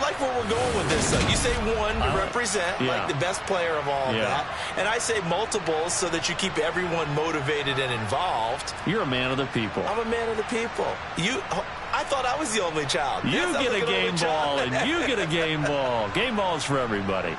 like where we're going with this. You say one to represent, like the best player of all of that, and I say multiples so that you keep everyone motivated and involved.
You're a man of the people.
I'm a man of the people. I thought I was the only child.
You get a game ball, and you get a game ball. Game balls for everybody.